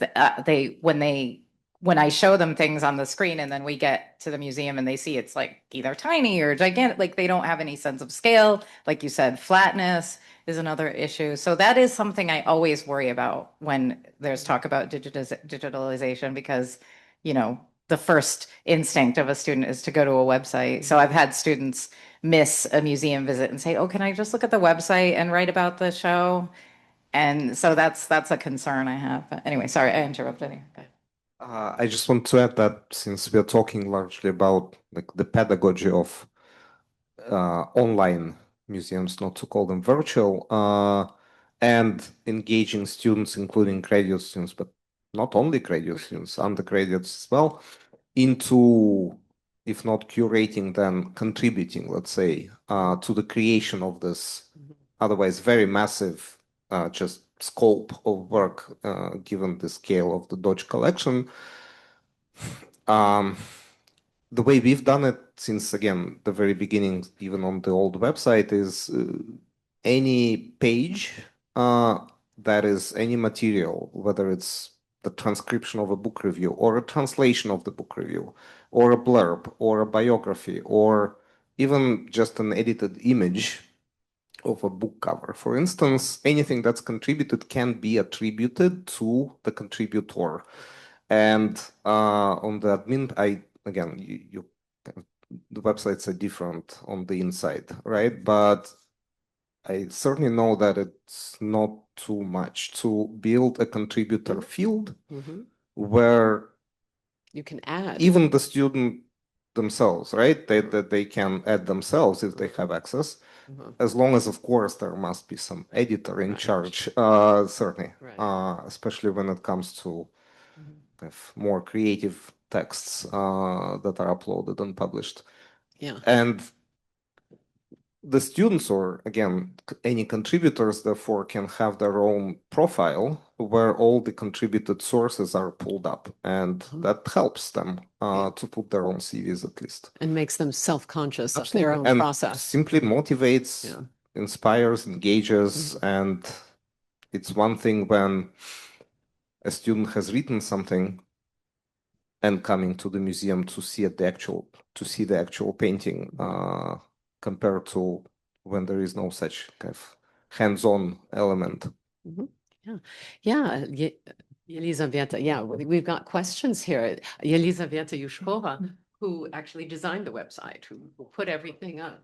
when I show them things on the screen and then we get to the museum and they see it's like either tiny or gigantic, like they don't have any sense of scale. Like you said, flatness is another issue. So that is something I always worry about when there's talk about digitalization, because, the first instinct of a student is to go to a website. So I've had students miss a museum visit and say, oh, can I just look at the website and write about the show? And so that's a concern I have. But anyway, sorry, I interrupted you. Okay. I just want to add that since we are talking largely about like the pedagogy of online museums, not to call them virtual, and engaging students, including graduate students, but not only graduate students, undergraduates as well, into, if not curating, then contributing, let's say, to the creation of this otherwise very massive just scope of work, given the scale of the Dodge collection. The way we've done it since, again, the very beginning, even on the old website, is any page that is any material, whether it's the transcription of a book review or a translation of the book review or a blurb or a biography or even just an edited image of a book cover. For instance, anything that's contributed can be attributed to the contributor. And on the admin, the websites are different on the inside, right? But I certainly know that it's not too much to build a contributor field where You can add. even the student themselves, right? They can add themselves if they have access, as long as, of course, there must be some editor in charge, certainly, especially when it comes to more creative texts that are uploaded and published. Yeah. And the students, or again, any contributors, therefore, can have their own profile where all the contributed sources are pulled up, and that helps them to put their own CVs at least. And makes them self-conscious of their own and process. Simply motivates, inspires, engages, and it's one thing when a student has written something and coming to the museum to see the actual painting, compared to when there is no such kind of hands-on element. Yeah, Yelizaveta, we've got questions here. Yelizaveta Yushkova, who actually designed the website, who put everything up,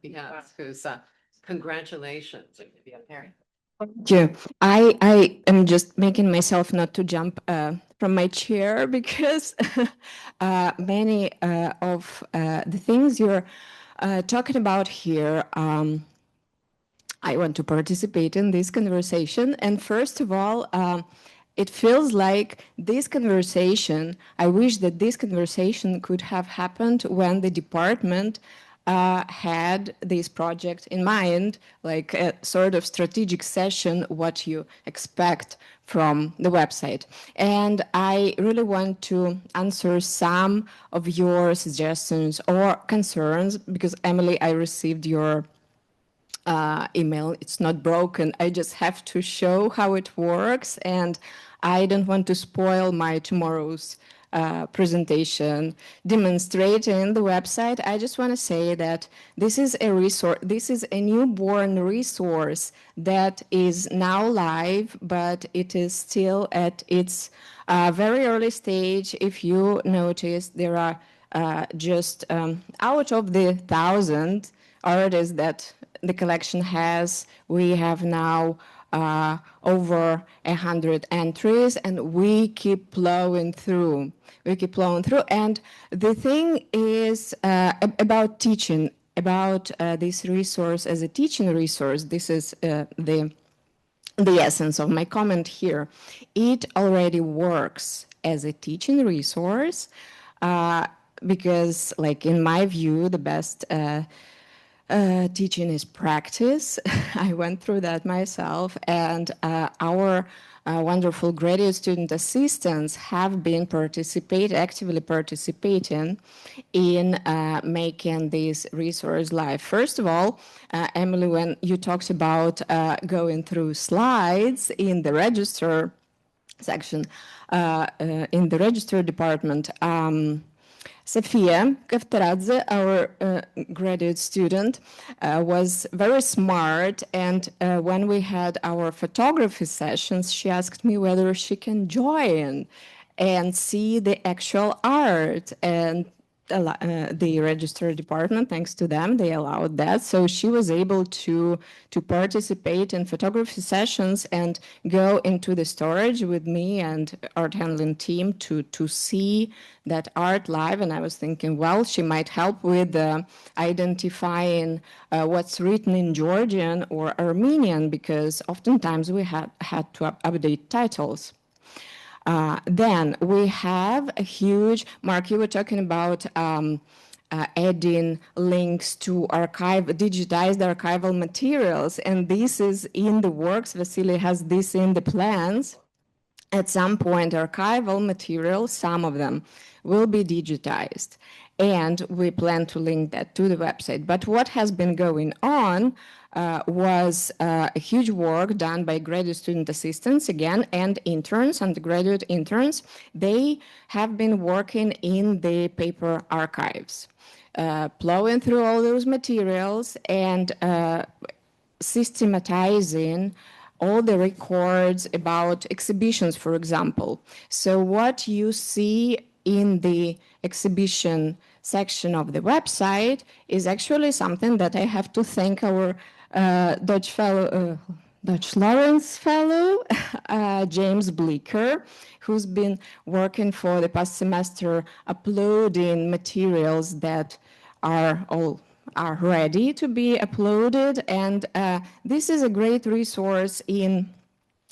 who's congratulations. Thank you. I am just making myself not to jump from my chair, because many of the things you're talking about here, I want to participate in this conversation. And first of all, it feels like this conversation, I wish that this conversation could have happened when the department had this project in mind, like a sort of strategic session, what you expect from the website. And I really want to answer some of your suggestions or concerns, because Emily, I received your email. It's not broken. I just have to show how it works, and I don't want to spoil my tomorrow's presentation demonstrating the website. I just want to say that this is a resource, this is a newborn resource that is now live, but it is still at its very early stage. If you notice, there are just out of the 1,000 artists that the collection has, we have now over 100 entries, and we keep plowing through. We keep plowing through. And the thing is about teaching, about this resource as a teaching resource. This is the essence of my comment here. It already works as a teaching resource because, like, in my view, the best teaching is practice. I went through that myself, and our wonderful graduate student assistants have been actively participating in making this resource live. First of all, Emily, when you talked about going through slides in the register section, in the register department, Sofia Kaftaradze, our graduate student, was very smart, and when we had our photography sessions, she asked me whether she can join and see the actual art, and the register department, thanks to them, they allowed that. So she was able to participate in photography sessions and go into the storage with me and art handling team to see that art live. And I was thinking, well, she might help with identifying what's written in Georgian or Armenian, because oftentimes we had to update titles. Then we have a huge, Mark, you were talking about adding links to digitized archival materials, and this is in the works. Vasily has this in the plans. At some point, archival materials, some of them, will be digitized, and we plan to link that to the website. But what has been going on was a huge work done by graduate student assistants, again, and interns, undergraduate interns. They have been working in the paper archives, plowing through all those materials and systematizing all the records about exhibitions, for example. So what you see in the exhibition section of the website is actually something that I have to thank our Dutch Lawrence fellow, James Bleeker, who's been working for the past semester uploading materials that are ready to be uploaded. And this is a great resource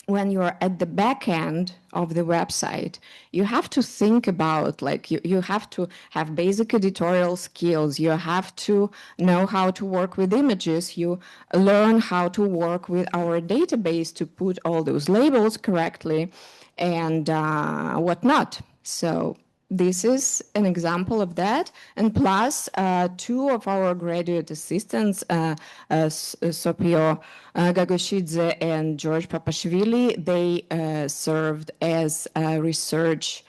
when you're at the back end of the website. You have to think about, like, you have to have basic editorial skills. You have to know how to work with images. You learn how to work with our database to put all those labels correctly and whatnot. So this is an example of that. And plus, two of our graduate assistants, Sopio Gagoshidze and George Papashvili, they served as research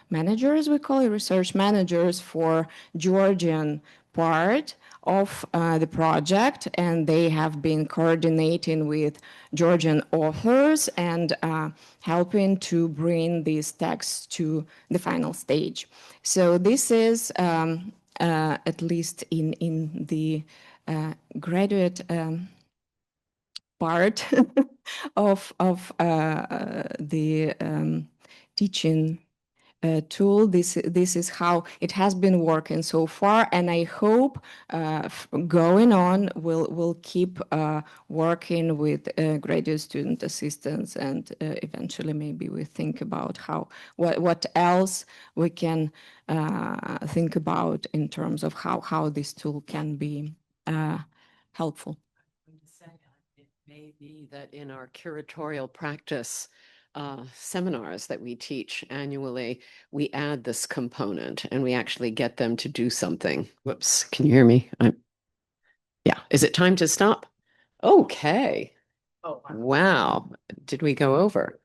managers, we call it research managers for Georgian part of the project, and they have been coordinating with Georgian authors and helping to bring these texts to the final stage. So this is, at least in the graduate part of the teaching tool. This is how it has been working so far, and I hope going on we'll keep working with graduate student assistants, and eventually maybe we think about what else we can think about in terms of how this tool can be helpful. It may be that in our curatorial practice seminars that we teach annually, we add this component and we actually get them to do something. Whoops, can you hear me? Yeah, is it time to stop? Okay. Oh, wow. Did we go over?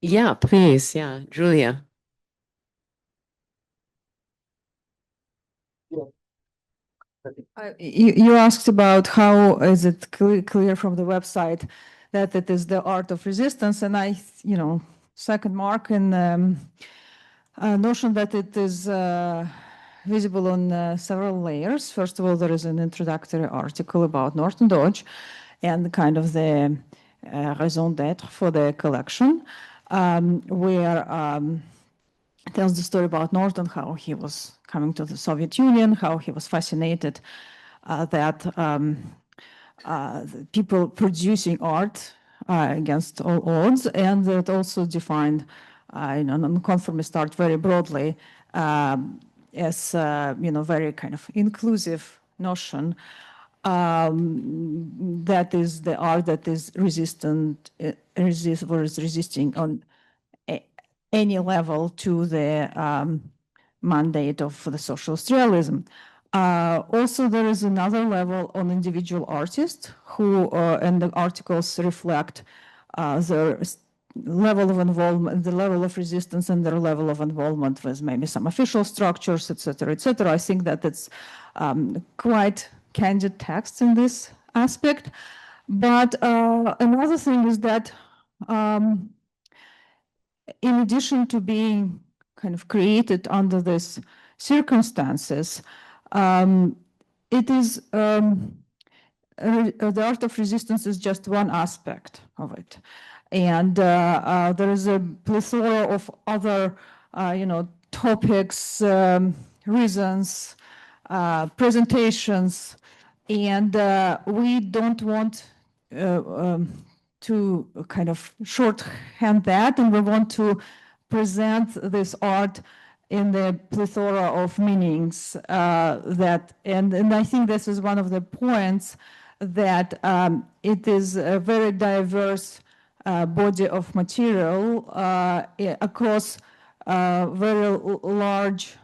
Yeah, please. Yeah, Julia. You asked about how is it clear from the website that it is the art of resistance, and I, second Mark in notion that it is visible on several layers. First of all, there is an introductory article about Norton Dodge and kind of the raison d'être for the collection, where it tells the story about Norton, how he was coming to the Soviet Union, how he was fascinated that the people producing art against all odds, and that also defined nonconformist art very broadly as very kind of inclusive notion. That is the art that is resisting on any level to the mandate of the socialist realism. Also, there is another level on individual artists who, and the articles reflect their level of involvement, the level of resistance, and their level of involvement with maybe some official structures, etc., etc. I think that it's quite candid text in this aspect. But another thing is that in addition to being kind of created under these circumstances, it is the art of resistance is just one aspect of it, and there is a plethora of other, topics, reasons, presentations, and we don't want to kind of shorthand that, and we want to present this art in the plethora of meanings and I think this is one of the points that it is a very diverse body of material across very large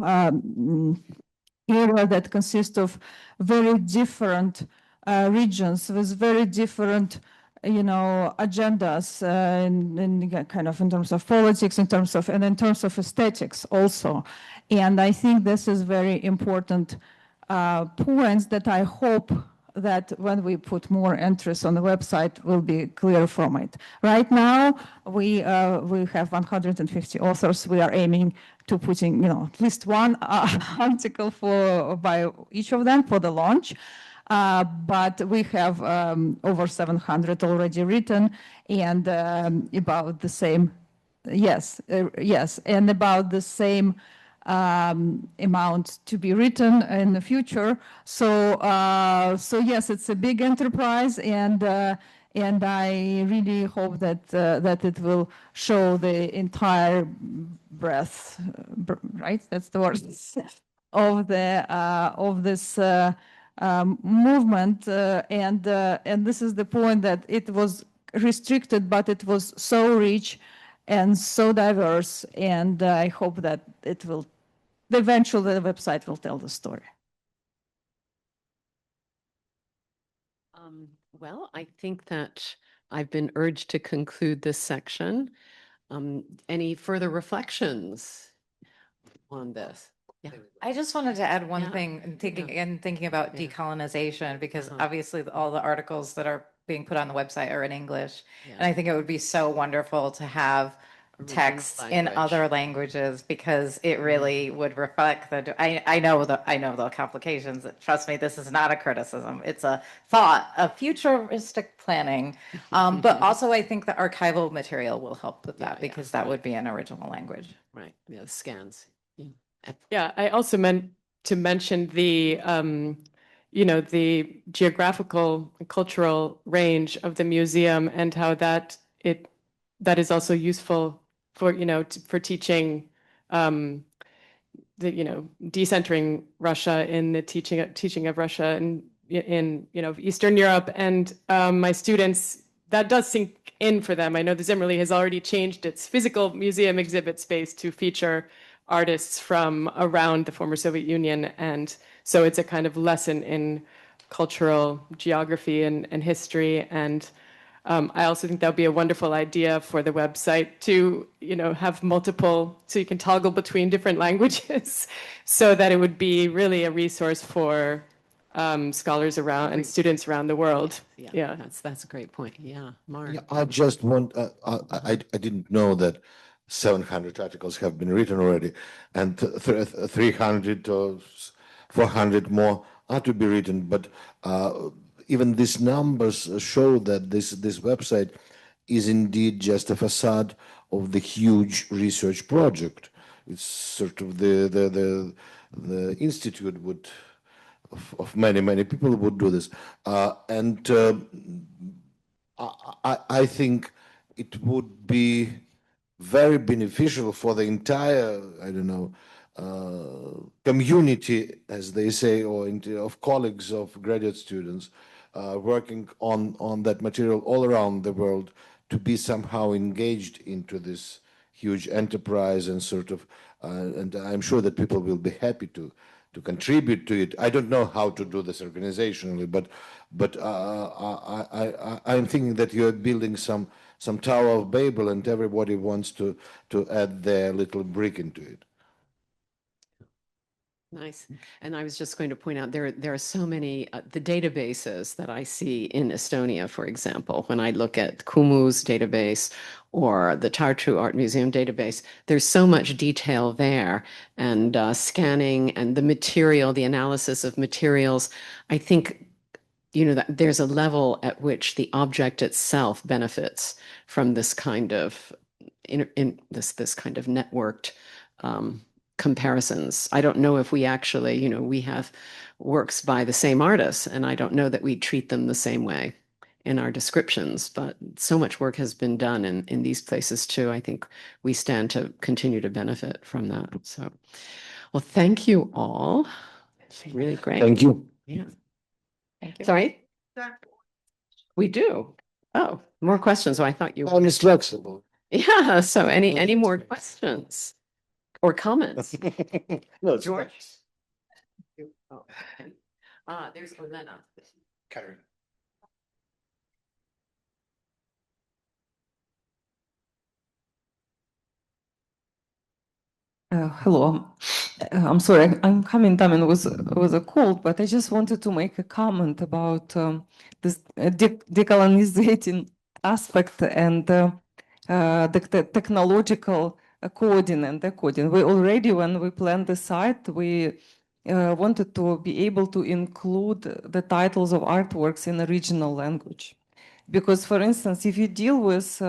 area that consists of very different regions with very different agendas in kind of in terms of politics, in terms of aesthetics also. And I think this is very important points that I hope that when we put more interest on the website will be clear from it. Right now, we have 150 authors. We are aiming to putting at least one article by each of them for the launch. But we have over 700 already written, and about the same, and about the same amount to be written in the future. So yes, it's a big enterprise, and I really hope that it will show the entire breadth, right? That's the word of this movement, and this is the point that it was restricted, but it was so rich and so diverse, and I hope that it will eventually the website will tell the story. Well, I think that I've been urged to conclude this section. Any further reflections on this? Yeah. I just wanted to add one Yeah. thing in thinking about Yeah. decolonization, because Uh-huh. obviously all the articles that are being put on the website are in English. Yeah. And I think it would be so wonderful to have text in language. other languages because it really would reflect I know the complications. Trust me, this is not a criticism. It's a thought of futuristic planning. But also I think the archival material will help with that because that would be an original language. Right, yeah, the scans. Yeah, I also meant to mention the, the geographical and cultural range of the museum and how that is also useful for, for teaching, decentering Russia in the teaching of Russia in Eastern Europe. And my students, that does sink in for them. I know the Zimmerli has already changed its physical museum exhibit space to feature artists from around the former Soviet Union. And so it's a kind of lesson in cultural geography and history. And I also think that would be a wonderful idea for the website to, have multiple, so you can toggle between different languages so that it would be really a resource for scholars around and students around the world. Yeah. That's a great point. Yeah, Mark. Yeah, I just want, I didn't know that 700 articles have been written already, and 300 or 400 more are to be written. But even these numbers show that this website is indeed just a facade of the huge research project. It's sort of the institute would of many people would do this, and I think it would be very beneficial for the entire, I don't know, community, as they say, or of colleagues of graduate students working on that material all around the world to be somehow engaged into this huge enterprise and sort of, and I'm sure that people will be happy to contribute to it. I don't know how to do this organizationally, but I'm thinking that you're building some Tower of Babel, and everybody wants to add their little brick into it. Nice. And I was just going to point out there are so many the databases that I see in Estonia, for example, when I look at Kumu's database or the Tartu Art Museum database, there's so much detail there and scanning and the material, the analysis of materials. I think that there's a level at which the object itself benefits from this kind of this kind of networked comparisons. I don't know if we actually, we have works by the same artists, and I don't know that we treat them the same way in our descriptions, but so much work has been done in these places too. I think we stand to continue to benefit from that. So, well, thank you all. It's really great. Thank you. Yeah. Thank you. Sorry? We do. Oh, more questions. Oh, I thought you. I'm flexible. Yeah. So any more questions or comments? No, it's George? Oh, okay. There's Olena. Karen. Hello. I'm sorry, I'm coming down with a cold, but I just wanted to make a comment about this decolonizing aspect and the technological coding and decoding. We already, when we planned the site, we wanted to be able to include the titles of artworks in a regional language. Because, for instance, if you deal with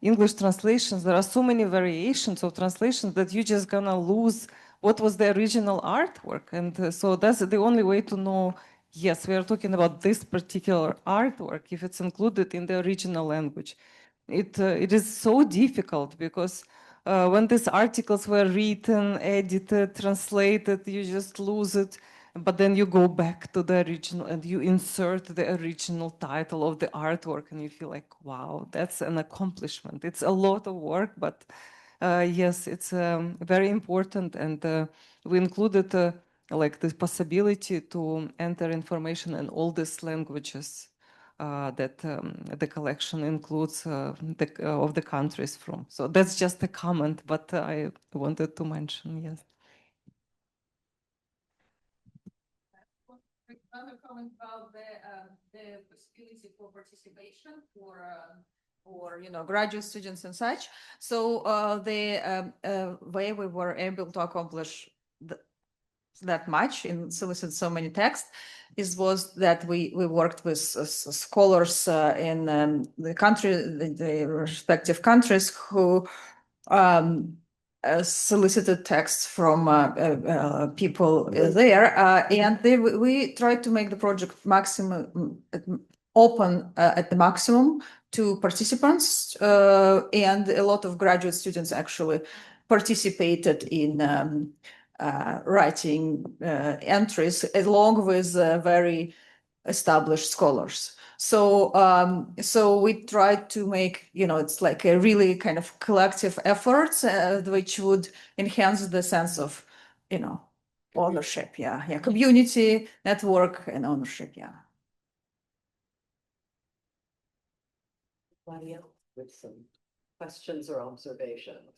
English translations, there are so many variations of translations that you're just gonna lose what was the original artwork. And so that's the only way to know, yes, we are talking about this particular artwork, if it's included in the original language. It is so difficult because when these articles were written, edited, translated, you just lose it. But then you go back to the original and you insert the original title of the artwork and you feel like, wow, that's an accomplishment. It's a lot of work, but yes, it's very important. And we included like the possibility to enter information in all these languages that the collection includes of the countries from. So that's just a comment, but I wanted to mention, yes. Another comment about the possibility for participation for or graduate students and such. So the way we were able to accomplish that much and solicit so many texts was that we worked with scholars in the country, the respective countries, who solicited texts from people there, and we tried to make the project maximum open at the maximum to participants, and a lot of graduate students actually participated in writing entries along with very established scholars. So so we tried to make, it's like a really kind of collective effort, which would enhance the sense of, ownership. Community, network, and ownership. Anybody else with some questions or observations?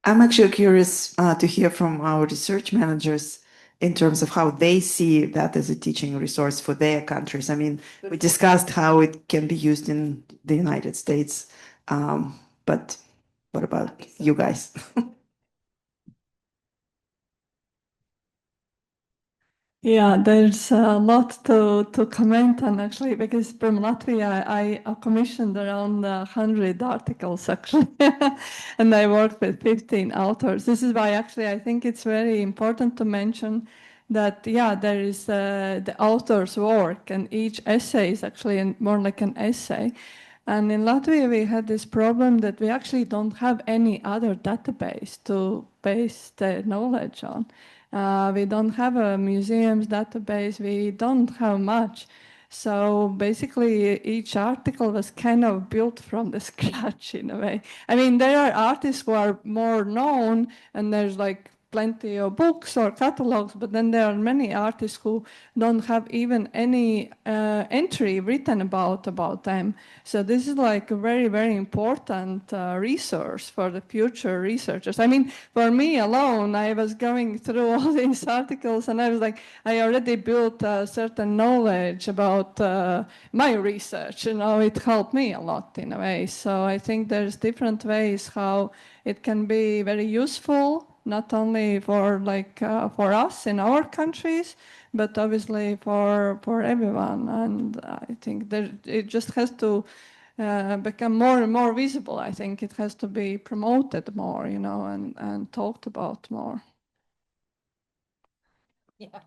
I'm actually curious to hear from our research managers in terms of how they see that as a teaching resource for their countries. I mean, we discussed how it can be used in the United States, but what about you guys? Yeah, there's a lot to comment on actually, because from Latvia, I commissioned around 100 articles actually, and I worked with 15 authors. This is why actually I think it's very important to mention that, yeah, there is the author's work, and each essay is actually more like an essay. And in Latvia, we had this problem that we actually don't have any other database to base the knowledge on. We don't have a museums database. We don't have much. So basically, each article was kind of built from the scratch in a way. I mean, there are artists who are more known, and there's like plenty of books or catalogs, but then there are many artists who don't have even any entry written about them. So this is like a very, very important resource for the future researchers. I mean, for me alone, I was going through all these articles, and I was like, I already built a certain knowledge about my research. It helped me a lot in a way. So I think there's different ways how it can be very useful, not only for for us in our countries, but obviously for everyone. And I think it just has to become more and more visible. I think it has to be promoted more, and talked about more. Yeah.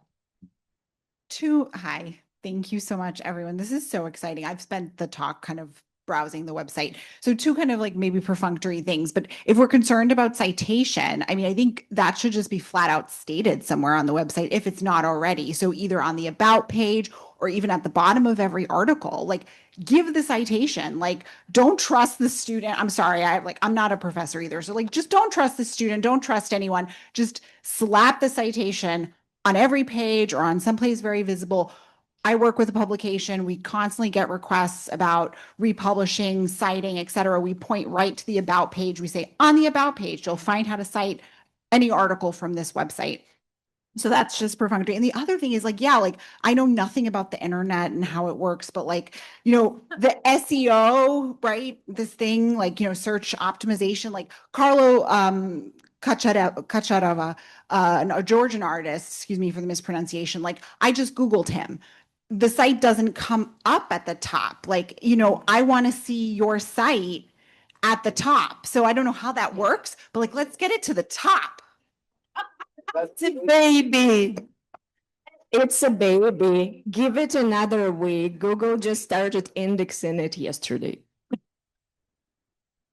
Hi, thank you so much, everyone. This is so exciting. I've spent the talk kind of browsing the website. So two kind of like maybe perfunctory things, but if we're concerned about citation, I mean, I think that should just be flat out stated somewhere on the website if it's not already. So either on the about page or even at the bottom of every article, like give the citation, like don't trust the student. I'm sorry, I'm not a professor either. So like, just don't trust the student, don't trust anyone. Just slap the citation on every page or on someplace very visible. I work with a publication. We constantly get requests about republishing, citing, et cetera. We point right to the about page. We say on the about page, you'll find how to cite any article from this website. So that's just perfunctory. And the other thing is I know nothing about the internet and how it works, but the SEO, right? This thing, search optimization, like Carlo Kacharava, a Georgian artist, excuse me for the mispronunciation. I just Googled him. The site doesn't come up at the top. I want to see your site at the top. So I don't know how that works, but let's get it to the top. It's a baby. It's a baby. Give it another week. Google just started indexing it yesterday.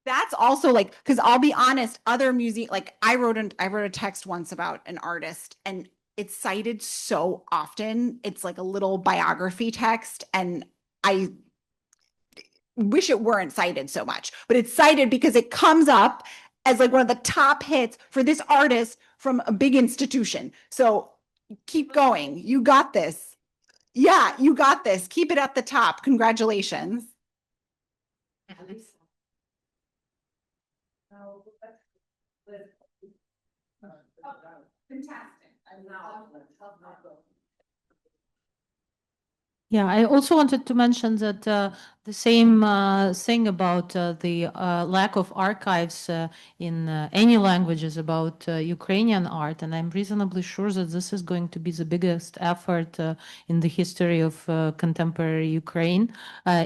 That's also because I'll be honest, other music, I wrote a text once about an artist, and it's cited so often. It's like a little biography text, and I wish it weren't cited so much, but it's cited because it comes up as one of the top hits for this artist from a big institution. So keep going. You got this. Yeah, you got this. Keep it at the top. Congratulations. Fantastic. Yeah, I also wanted to mention that the same thing about the lack of archives in any languages about Ukrainian art, and I'm reasonably sure that this is going to be the biggest effort in the history of contemporary Ukraine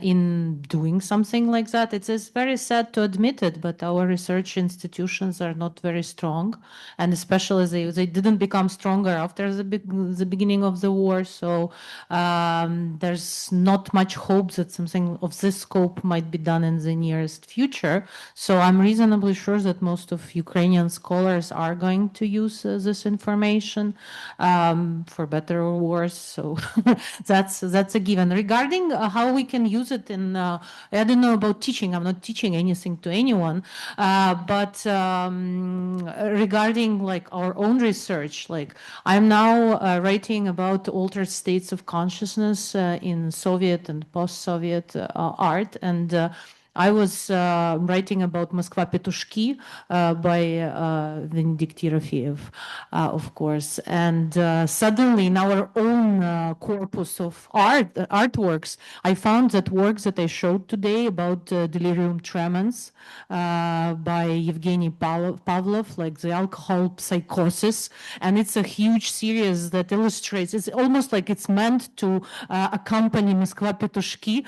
in doing something like that. It is very sad to admit it, but our research institutions are not very strong, and especially they didn't become stronger after the beginning of the war. So there's not much hope that something of this scope might be done in the nearest future. So I'm reasonably sure that most of Ukrainian scholars are going to use this information for better or worse. So that's a given. Regarding how we can use it in, I don't know about teaching. I'm not teaching anything to anyone, but regarding like our own research, like I'm now writing about altered states of consciousness in Soviet and post-Soviet art, and I was writing about Moskva Petushki by Venedikt Yerofeev, of course. And suddenly in our own corpus of artworks, I found that works that I showed today about delirium tremens by Evgeny Pavlov, like the alcohol psychosis. And it's a huge series that illustrates, it's almost like it's meant to accompany Moskva Petushki,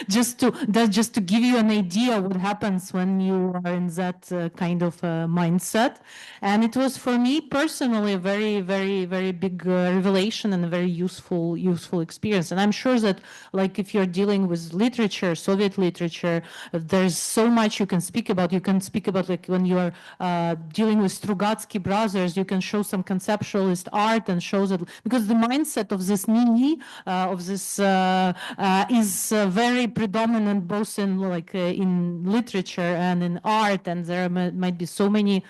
just to give you an idea what happens when you are in that kind of mindset. And it was for me personally a very, very, very big revelation and a very useful experience. And I'm sure that like if you're dealing with literature, Soviet literature, there's so much you can speak about. You can speak about like when you are dealing with Strugatsky brothers, you can show some conceptualist art and shows that because the mindset of this Nini, of this is very predominant both in like in literature and in art, and there might be so many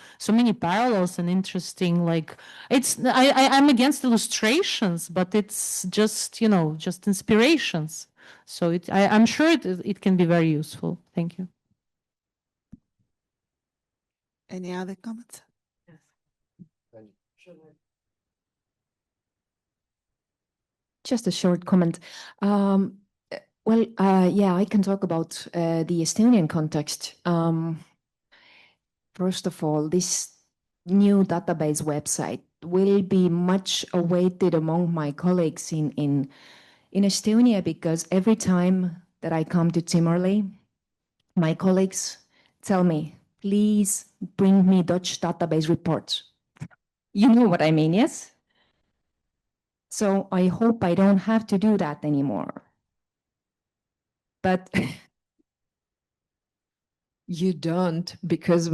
parallels and interesting. Like it's I'm against illustrations, but it's just just inspirations. So I'm sure it can be very useful. Thank you. Any other comments? Just a short comment. Yeah, I can talk about the Estonian context. First of all, this new database website will be much awaited among my colleagues in Estonia, because every time that I come to Zimmerli, my colleagues tell me, please bring me Dutch database reports. You know what I mean, yes? So I hope I don't have to do that anymore. But you don't, because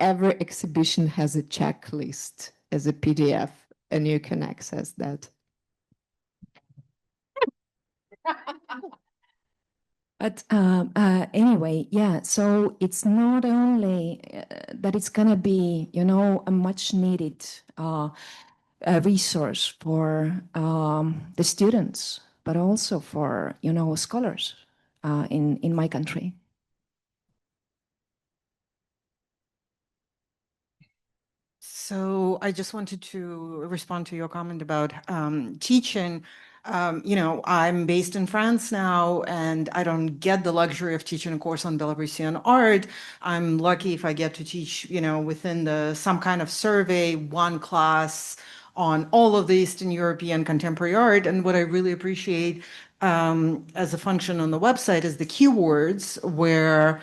every exhibition has a checklist as a PDF, and you can access that. But anyway, yeah, so it's not only that it's going to be, a much needed resource for the students, but also for, scholars in my country. So I just wanted to respond to your comment about teaching. I'm based in France now, and I don't get the luxury of teaching a course on Belarusian art. I'm lucky if I get to teach, within some kind of survey, one class on all of the Eastern European contemporary art. And what I really appreciate as a function on the website is the keywords where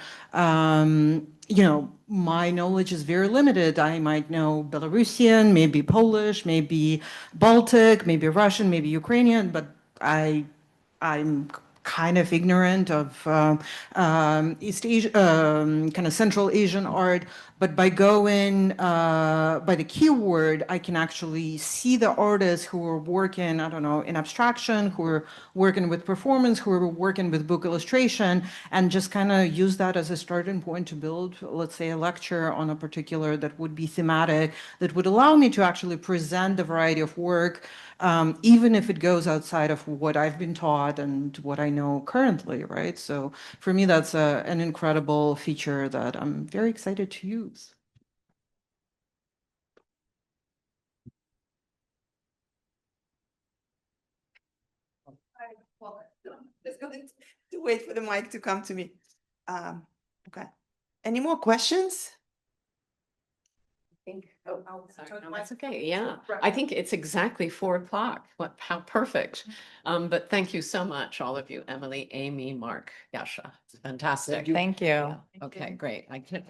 my knowledge is very limited. I might know Belarusian, maybe Polish, maybe Baltic, maybe Russian, maybe Ukrainian, but I'm kind of ignorant of East Asia, kind of Central Asian art. But by going by the keyword, I can actually see the artists who are working, I don't know, in abstraction, who are working with performance, who are working with book illustration, and just kind of use that as a starting point to build, let's say, a lecture on a particular that would be thematic, that would allow me to actually present a variety of work, even if it goes outside of what I've been taught and what I know currently, right? So for me, that's an incredible feature that I'm very excited to use. Just going to wait for the mic to come to me. Okay. Any more questions? Sorry, no, that's okay. Yeah, I think it's exactly 4 o'clock. How perfect. But thank you so much, all of you, Emily, Amy, Mark, Yasha. It's fantastic. Thank you. Okay, great. I can't.